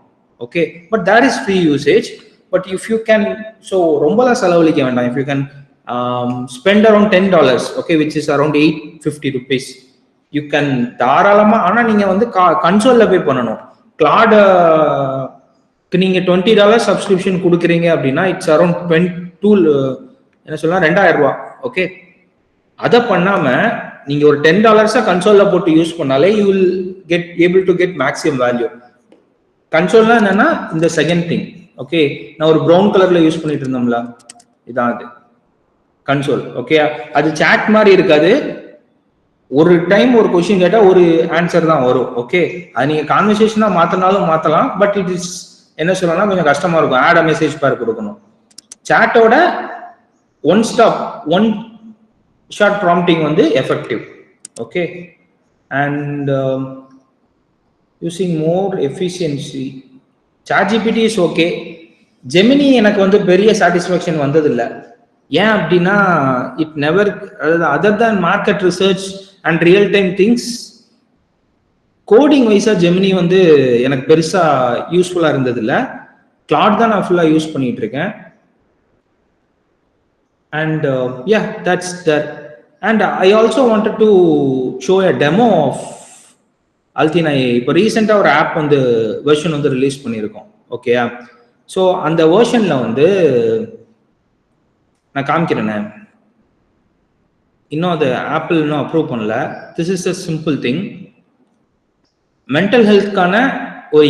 Okay, but there is free usage. But if you can, so ரொம்பலாம் செலவழிக்க வேண்டாம். If you can spend around $10, okay, which is around 850 rupees, you can தாராளமாக. ஆனால் நீங்கள் வந்து கன்சோலில் போய் பண்ணணும். கிளாடுக்கு நீங்கள் $20 சப்ஸ்கிரிப்ஷன் கொடுக்குறீங்க அப்படின்னா இட்ஸ் அரௌண்ட் 22 என்ன சொல்லலாம் 2000 ரூபா. ஓகே, அதை பண்ணாம நீங்க ஒரு $10 கன்சோல்ல போட்டு யூஸ் பண்ணாலே you will get able to get maximum value. கன்சோல்னா என்னன்னா இந்த செகண்ட் திங். ஓகே, நான் ஒரு ப்ரௌன் கலர்ல யூஸ் பண்ணிட்டு இருந்தோம்ல, இதான் அது கன்சோல். ஓகே, அது சாட் மாதிரி இருக்காது. ஒரு டைம் ஒரு கொஸ்டின் கேட்டா ஒரு ஆன்சர் தான் வரும். ஓகே, அது நீங்க கான்வர்சேஷனா மாத்தினாலும் மாத்தலாம். பட் இட் இஸ் என்ன சொல்லலாம், கொஞ்சம் கஷ்டமா இருக்கும். ஆட் மெசேஜ் பார் கொடுக்கணும். சாட்டோட one stop one shot prompting வந்து effective. Okay, and using more efficiency chat GPT is okay. Gemini எனக்கு வந்து பெரிய சாட்டிஸ்ஃபேக்ஷன் வந்ததில்லை. ஏன் அப்படின்னா இட் நெவர், அதாவது other than market research and real time things, coding வைஸா ஜெமினி வந்து எனக்கு பெருசா யூஸ்ஃபுல்லா இருந்ததில்லை. கிளாட் தான் நான் ஃபுல்லா யூஸ் பண்ணிட்டு இருக்கேன். And yeah, that's that. And I also wanted to show a demo of Althina. இப்போ ரீசெண்டாக ஒரு ஆப் வந்து வெர்ஷன் வந்து ரிலீஸ் பண்ணியிருக்கோம். ஓகேயா, ஸோ அந்த வெர்ஷன்ல வந்து நான் காமிக்கிறேனே, இன்னும் அது ஆப்பிள் இன்னும் அப்ரூவ் பண்ணல. This is a simple thing. Mental ஹெல்த்க்கான ஒரு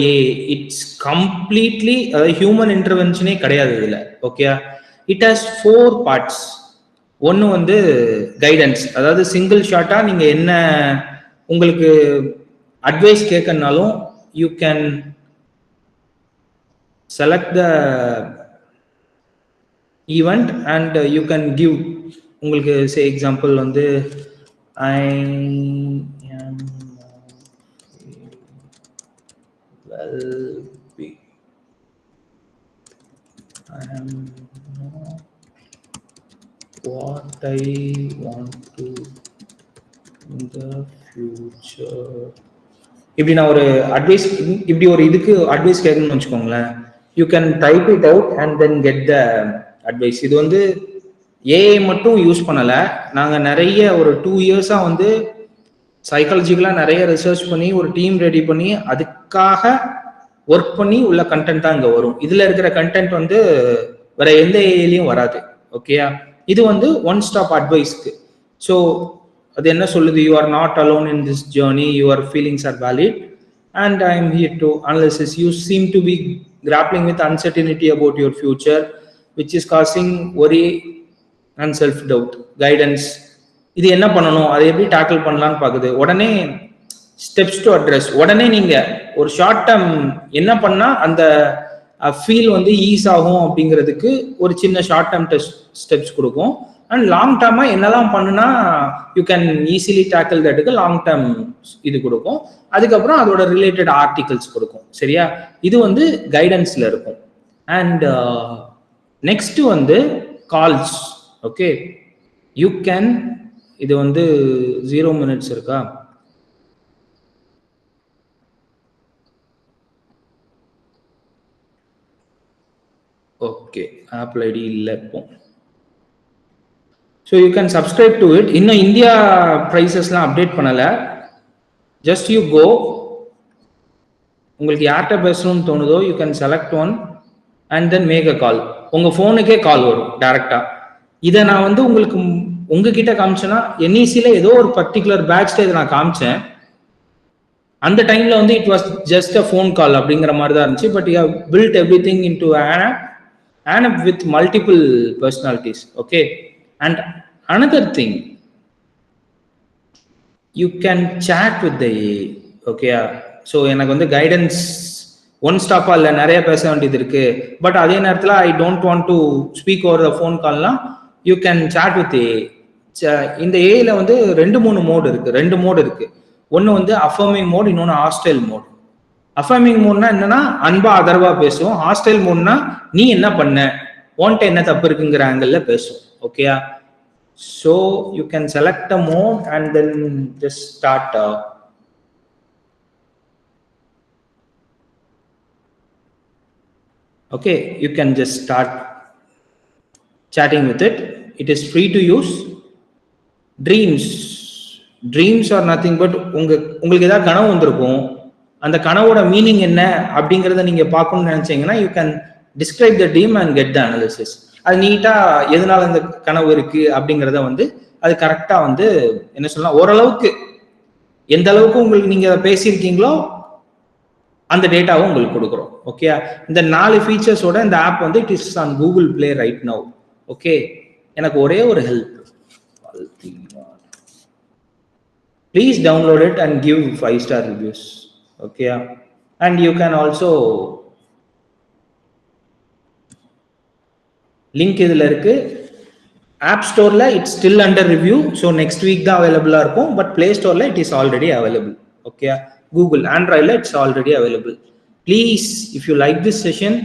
இட்ஸ் கம்ப்ளீட்லி ஹியூமன் இன்டர்வென்ஷனே கிடையாது இதில். Okay, it has 4 parts. ஒன்று வந்து கைடன்ஸ், அதாவது சிங்கிள் ஷார்ட்டா நீங்க என்ன உங்களுக்கு அட்வைஸ் கேட்கனாலும் you can select the event and you can give. உங்களுக்கு சே எக்ஸாம்பிள் வந்து ஐ am well be I am not what I want to in the future. இப்படி நான் ஒரு அட்வைஸ், இப்படி ஒரு இதுக்கு அட்வைஸ் கேட்கணும்னு வச்சுக்கோங்களேன், you can type it out and then get the advice. இது வந்து ஏஐ மட்டும் யூஸ் பண்ணலை, நாங்கள் நிறைய ஒரு 2 இயர்ஸாக வந்து சைக்காலஜிக்கலாக நிறைய ரிசர்ச் பண்ணி ஒரு டீம் ரெடி பண்ணி அதுக்காக ஒர்க் பண்ணி உள்ள கண்டென்ட் தான் இங்கே வரும். இதில் இருக்கிற கண்டென்ட் வந்து வேற எந்த ஏஐலையும் வராது. ஓகேயா, இது வந்து ஒன் ஸ்டாப் அட்வைஸ்க்கு. ஸோ அது என்ன சொல்லுது, you are not alone in this journey, your feelings are valid and I am here to analysis. You seem to be grappling with uncertainty about your future which is causing worry and self doubt. Guidance, இது என்ன பண்ணணும், அதை எப்படி tackle பண்ணலான்னு பார்க்குது. உடனே steps to address, உடனே நீங்க ஒரு ஷார்ட் டேர்ம் என்ன பண்ணா அந்த ஃபீல் வந்து ஈஸ் ஆகும் அப்படிங்கிறதுக்கு ஒரு சின்ன ஷார்ட் டேர்ம் ஸ்டெப்ஸ் கொடுக்கும். அண்ட் லாங் டேர்மா என்னெல்லாம் பண்ணுனா யூ கேன் ஈஸிலி டேக்கிள் தட்டுக்கு லாங் டேர்ம் இது கொடுக்கும். அதுக்கப்புறம் அதோட ரிலேட்டட் ஆர்டிகல்ஸ் கொடுக்கும். சரியா, இது வந்து கைடன்ஸ்ல இருக்கும். அண்ட் நெக்ஸ்ட் வந்து கால்ஸ். ஓகே, யூ கேன், இது வந்து 0 minutes இருக்கா, ஓகே, ஆப்பிள் ஐடி இல்லை இப்போ. So you can subscribe to it. இன்னும் இந்தியா ப்ரைஸஸ்லாம் அப்டேட் பண்ணலை. ஜஸ்ட் யூ கோ, உங்களுக்கு யார்கிட்ட பேசணும்னு தோணுதோ you can select one and then make a call. உங்கள் ஃபோனுக்கே கால் வரும் டேரெக்டாக. இதை நான் வந்து உங்களுக்கு உங்ககிட்ட காமிச்சேன்னா என்இசியில் ஏதோ ஒரு பர்டிகுலர் பேட்ச்ல இதை நான் காமிச்சேன். அந்த டைம்ல வந்து it was just a phone call அப்படிங்கிற மாதிரி தான் இருந்துச்சு. But you have built everything into an app with multiple personalities. Okay, and another thing, you can chat with the AI. Okay, so எனக்கு வந்து guidance one ஸ்டாப்பா இல்லை, நிறைய பேச வேண்டியது இருக்கு. பட் அதே நேரத்தில் I don't want to speak over the phone கால்லாம் you can chat with AI. இந்த ஏஐல வந்து ரெண்டு மோடு இருக்கு. ஒன்று வந்து அஃபர்மிங் மோட், இன்னொன்று ஹாஸ்டைல் மோட். அஃபர்மிங் மோட்னா என்னன்னா அன்பா அதர்வா பேசும். ஹாஸ்டைல் மோட்னா நீ என்ன பண்ண, உன்கிட்ட என்ன தப்பு இருக்குங்கிற ஆங்கிள் பேசும். ஓகேயா? So you can select a mode and then just start. Okay, you can just start chatting with it. It is free to use. Dreams are nothing but உங்களுக்கு ஏதாவது கனவு வந்திருக்கும். அந்த கனவோட மீனிங் என்ன அப்படிங்கிறத நீங்க பார்க்கணும்னு நினைச்சீங்கன்னா you can describe the dream and get the analysis. அது நீட்டா எதனால அந்த கனவு இருக்கு அப்படிங்கிறத வந்து அது கரெக்டா வந்து என்ன சொல்லலாம், ஓரளவுக்கு எந்த அளவுக்கு உங்களுக்கு நீங்க பேசியிருக்கீங்களோ அந்த டேட்டாவை உங்களுக்கு கொடுக்குறோம். ஓகே, இந்த 4 ஃபீச்சர்ஸோட இந்த ஆப் வந்து it is on Google play right now. Okay, எனக்கு ஒரே ஒரு help, please download it and give 5-star reviews. Okay, and you can also link இதுல இருக்கு. ஆப் ஸ்டோர்ல it's still under review, so next week தான் அவைலபிளா இருக்கும். பட் பிளே ஸ்டோர்ல it is already available. Okay, Google ஆண்ட்ராய்டில் it's already available. Please if you like this session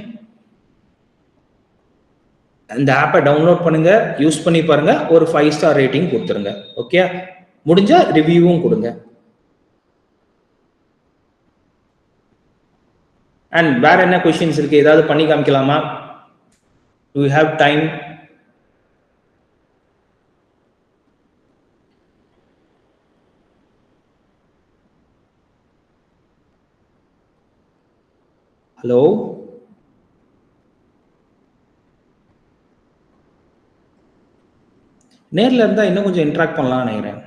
இந்த ஆப்பை டவுன்லோட் பண்ணுங்க, யூஸ் பண்ணி பாருங்க, ஒரு 5-star ரேட்டிங் கொடுத்துருங்க. ஓகே, முடிஞ்சா ரிவ்யூவும் கொடுங்க. அண்ட் வேற என்ன கொஸ்டின்ஸ் இருக்கு, ஏதாவது பண்ணி காமிக்கலாமா? Do you have time? Hello, நேரில் இருந்தால் இன்னும் கொஞ்சம் இன்ட்ராக்ட் பண்ணலாம்னு நினைக்கிறேன்.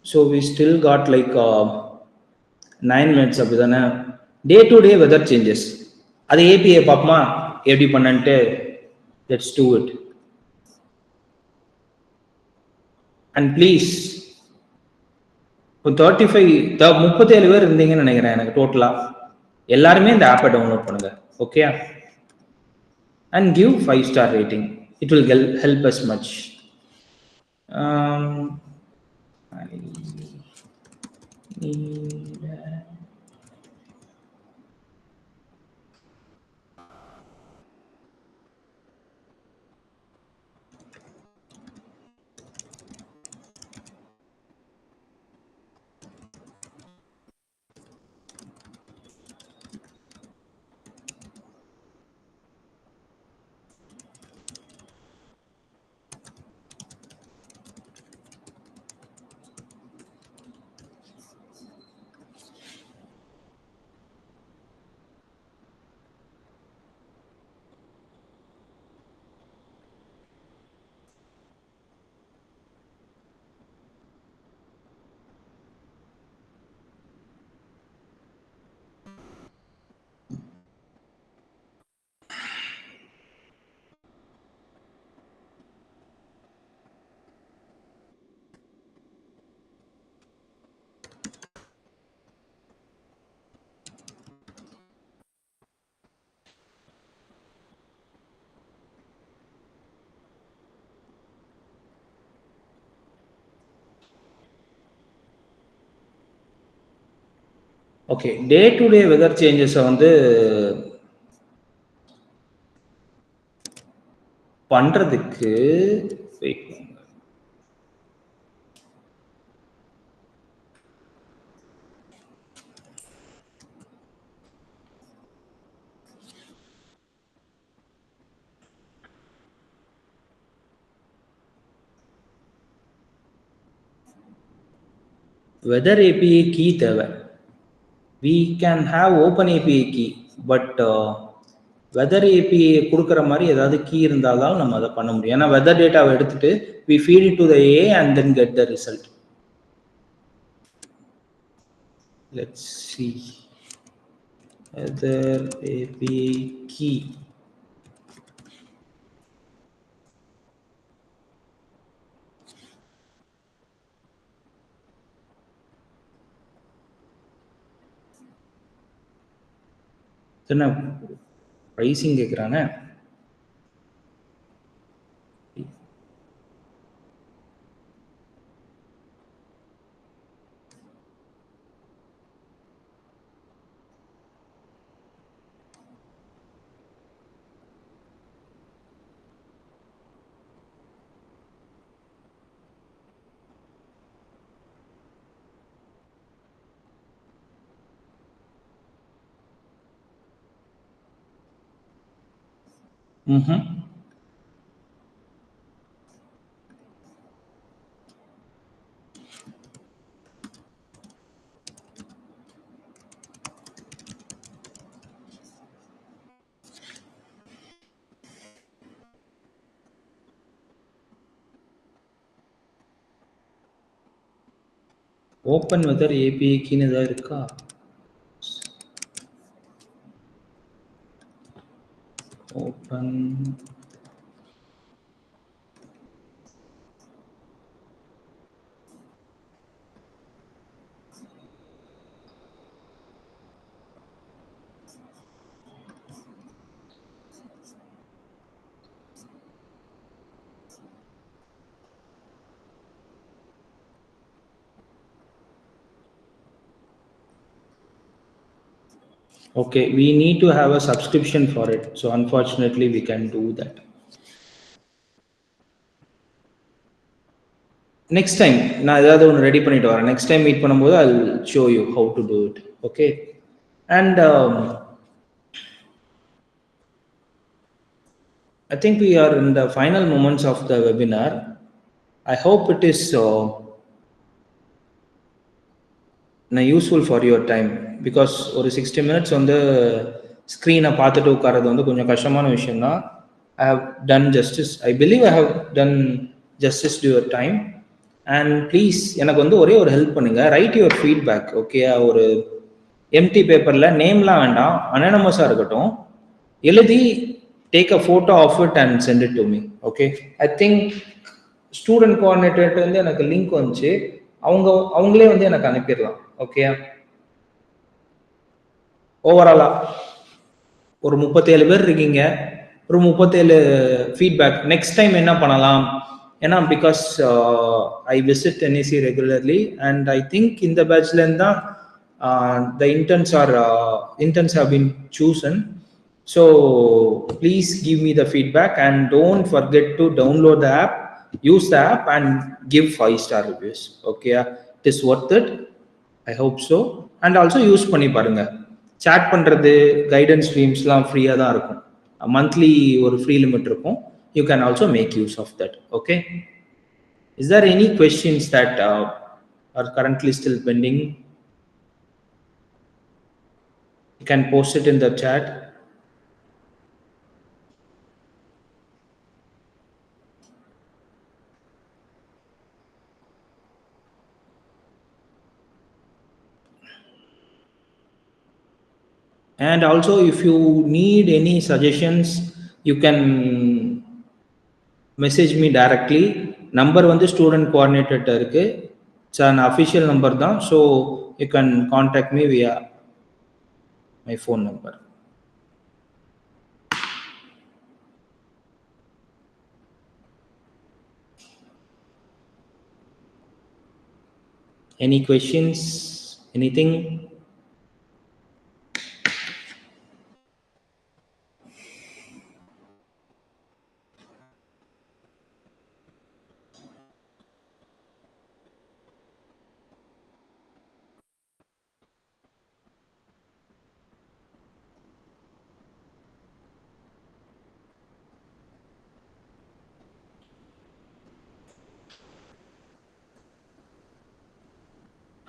So we still got like 9 minutes அப்படிதானே. Day to day weather changes, அது ஏபிஐ பார்ப்போமா எப்படி பண்ணன்ட்டு. Let's do it. And please இப்போ 37 பேர் இருந்தீங்கன்னு நினைக்கிறேன் எனக்கு டோட்டலா. எல்லாருமே இந்த ஆப்பை டவுன்லோட் பண்ணுங்க. Okay, and give 5-star rating. It will help us much. I need okay. Day to day weather சேஞ்சஸை வந்து பண்றதுக்கு வெதர் ஏபிஐ கீ தேவை. we can have open API key, but weather API கொடுக்குற மாதிரி ஏதாவது கீ இருந்தால் தான் நம்ம அதை பண்ண முடியும். ஏன்னா வெதர் டேட்டாவை எடுத்துட்டு we feed it to the AI and then get the result. Let's see. Weather API key. என்ன ப்ரைஸிங் கேட்குறானே. ஓப்பன் வெதர் ஏபிஐ கீன்னு ஏதாவது இருக்கா? Open okay, we need to have a subscription for it, so unfortunately we can do that. Next time நான் ஏதாவது ஒன்று ready பண்ணிட்டு வரேன். Next time meet பண்ணும்போது I will show you how to do it. Okay. And I think we are in the final moments of the webinar. I hope it is useful for your time, because ஒரு 60 minutes வந்து ஸ்க்ரீனை பார்த்துட்டு உட்காரது வந்து கொஞ்சம் கஷ்டமான விஷயம் தான். I have done justice. I believe I have done justice to your time. And please எனக்கு வந்து ஒரே ஒரு ஹெல்ப் பண்ணுங்க. Write your feedback. ஓகே, ஒரு எம்டி பேப்பரில் நேம்லாம் வேண்டாம், அனானமஸாக இருக்கட்டும், எழுதி take a photo of it and send it to me. Okay, I think student coordinator வந்து எனக்கு லிங்க் வந்துச்சு, அவங்களே வந்து எனக்கு அனுப்பிடலாம். ஓகே, ஓவராலா ஒரு 37 பேர் இருக்கீங்க, ஒரு 37 ஃபீட்பேக். நெக்ஸ்ட் டைம் என்ன பண்ணலாம்? ஏன்னா because I visit NEC regularly and I think இந்த பேட்ச்ல இருந்தா the interns have been chosen. So please give me the feedback and don't forget to download the app, use the app and give 5-star reviews. Okay, it is worth it. I hope so. And also use பண்ணி பாருங்க. chat பண்றது, guidance ஸ்ட்ரீம்ஸ்லாம் ஃப்ரீயாக தான் இருக்கும். Monthly ஒரு free limit இருக்கும். You can also make use of that. Okay, is there any questions that are currently still pending? You can post it in the chat. And also if you need any suggestions, you can message me directly. Number வந்து student coordinator இருக்கு. It's an official number தான். So you can contact me via my phone number. Any questions? Anything?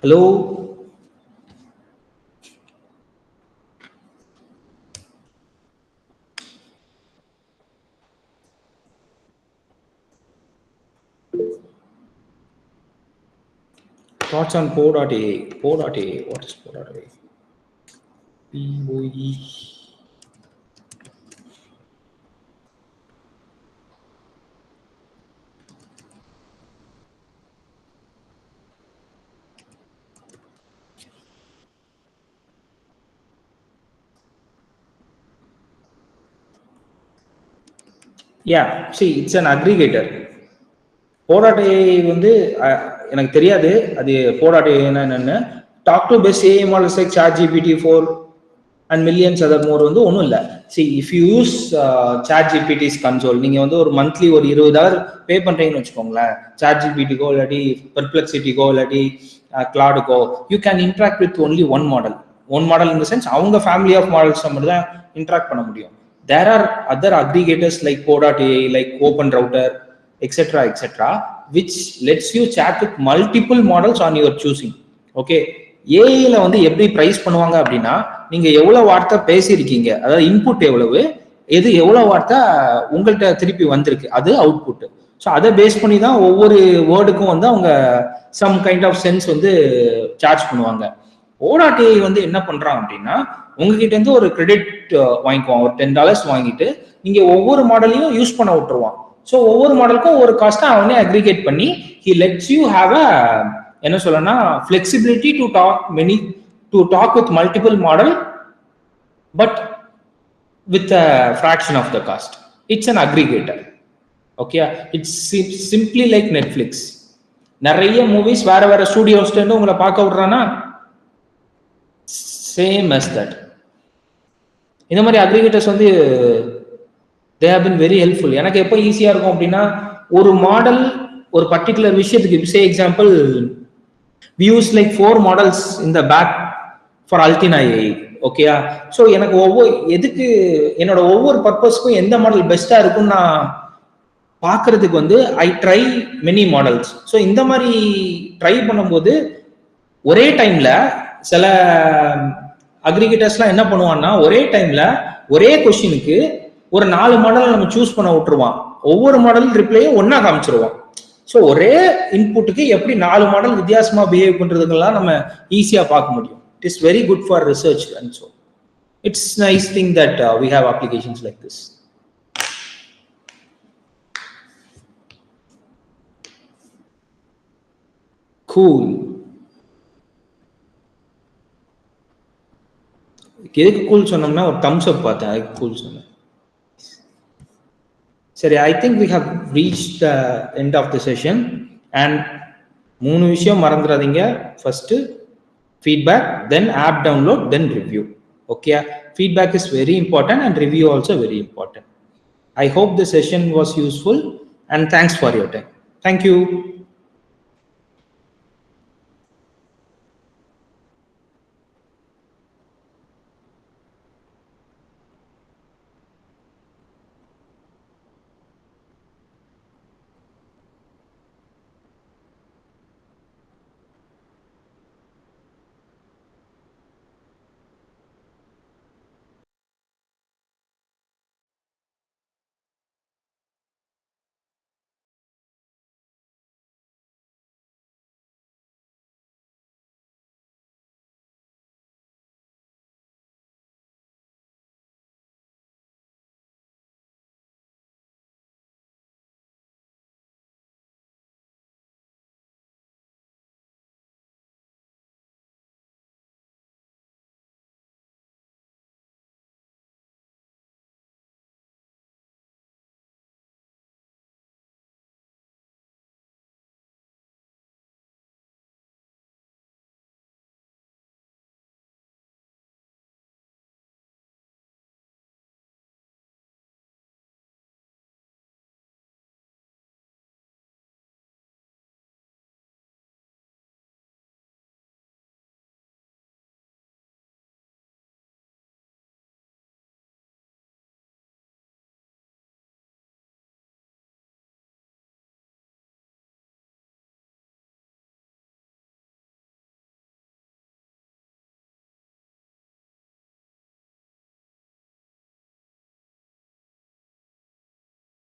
Hello? Thoughts on PO.A? PO.A. What is PO.A? POE. Yeah, see, it's an aggregator. PO.A வந்து எனக்கு தெரியாது அது PO.A என்னன்னு. Talk to best AI models like ChatGPT-4 and millions other more வந்து ஒன்றும் இல்லை. See, if you use ChatGPT's console, நீங்க வந்து ஒரு மந்த்லி ஒரு $20 பே பண்றீங்கன்னு வச்சுக்கோங்களேன், ChatGPT-கோ இல்லாட்டி Perplexity-கோ இல்லாட்டி Claude-கோ, you can interact with only one model. One model in the sense அவங்க family of models மட்டும் தான் interact பண்ண முடியும். There are other aggregators like PO.A, like OpenRouter, etc., which lets you chat with multiple models on your choosing. Okay, ஏஐல வந்து எப்படி price பண்ணுவாங்க அப்படின்னா, நீங்க எவ்வளவு வார்த்தை பேசியிருக்கீங்க, அதாவது இன்புட் எவ்வளவு, எவ்வளவு வார்த்தை உங்கள்கிட்ட திருப்பி வந்திருக்கு, அது அவுட்புட். ஸோ அதை பேஸ் பண்ணி தான் ஒவ்வொரு வேர்டுக்கும் வந்து அவங்க சம் கைண்ட் ஆஃப் சென்ஸ் வந்து சார்ஜ் பண்ணுவாங்க. PO.A வந்து என்ன பண்றான் அப்படின்னா, உங்ககிட்ட இருந்து ஒரு கிரெடிட் வாங்கிக்குவான், ஒரு $10 வாங்கிட்டு நீங்க ஒவ்வொரு மாடலையும் யூஸ் பண்ண விட்டுருவான். ஸோ ஒவ்வொரு மாடலுக்கும் ஒரு காஸ்ட்டை அவனே அக்ரிகேட் பண்ணி he lets you have a என்ன சொல்லனா flexibility to talk with multiple model but with a fraction of the cost. It's an aggregator. Okay, it's simply like Netflix. நிறைய மூவிஸ் வேற வேற ஸ்டுடியோஸ்ல இருந்து உங்களை பார்க்க விடுறானா, சேம் as that. இந்த மாதிரி அக்ரிகேட்டர்ஸ் வந்து they have been very helpful. எனக்கு எப்போ ஈஸியா இருக்கும் அப்படின்னா, ஒரு மாடல் ஒரு பர்டிகுலர் விஷயத்துக்கு, சே example we use like 4 models in the back for Altina AI. ஓகேயா, ஸோ எனக்கு எதுக்கு என்னோட ஒவ்வொரு பர்பஸ்க்கும் எந்த மாடல் பெஸ்டா இருக்கும்னு நான் பார்க்கறதுக்கு வந்து I try many models. So இந்த மாதிரி ட்ரை பண்ணும்போது ஒரே டைம்ல சில அக்ரிகேட்டர்ஸ்லாம் என்ன பண்ணுவான்னா, ஒரே டைம்ல ஒரே கொஸ்டினுக்கு ஒரு 4 மாடல் நம்ம சூஸ் பண்ண விட்டுருவான், ஒவ்வொரு மாடல் ரிப்ளையும் ஒன்னா காமிச்சிருவான். ஸோ ஒரே இன்புட்டுக்கு எப்படி 4 மாடல் வித்தியாசமா பிஹேவ் பண்றதுக்கெல்லாம் நம்ம ஈஸியா பார்க்க முடியும். It is very good for research and so it's nice thing that we have applications like this. Cool. எதுக்கு கூல் சொன்னோம்னா, ஒரு தம்ஸ் அப் பார்த்தேன், அதுக்கு கூல் சொன்னேன். சரி, I think we have reach the end of the session. And 3 விஷயம் மறந்துடாதீங்க. First feedback, then app download, then review. Okay, feedback is very important and review also very important. I hope the session was useful and thanks for your time. Thank you.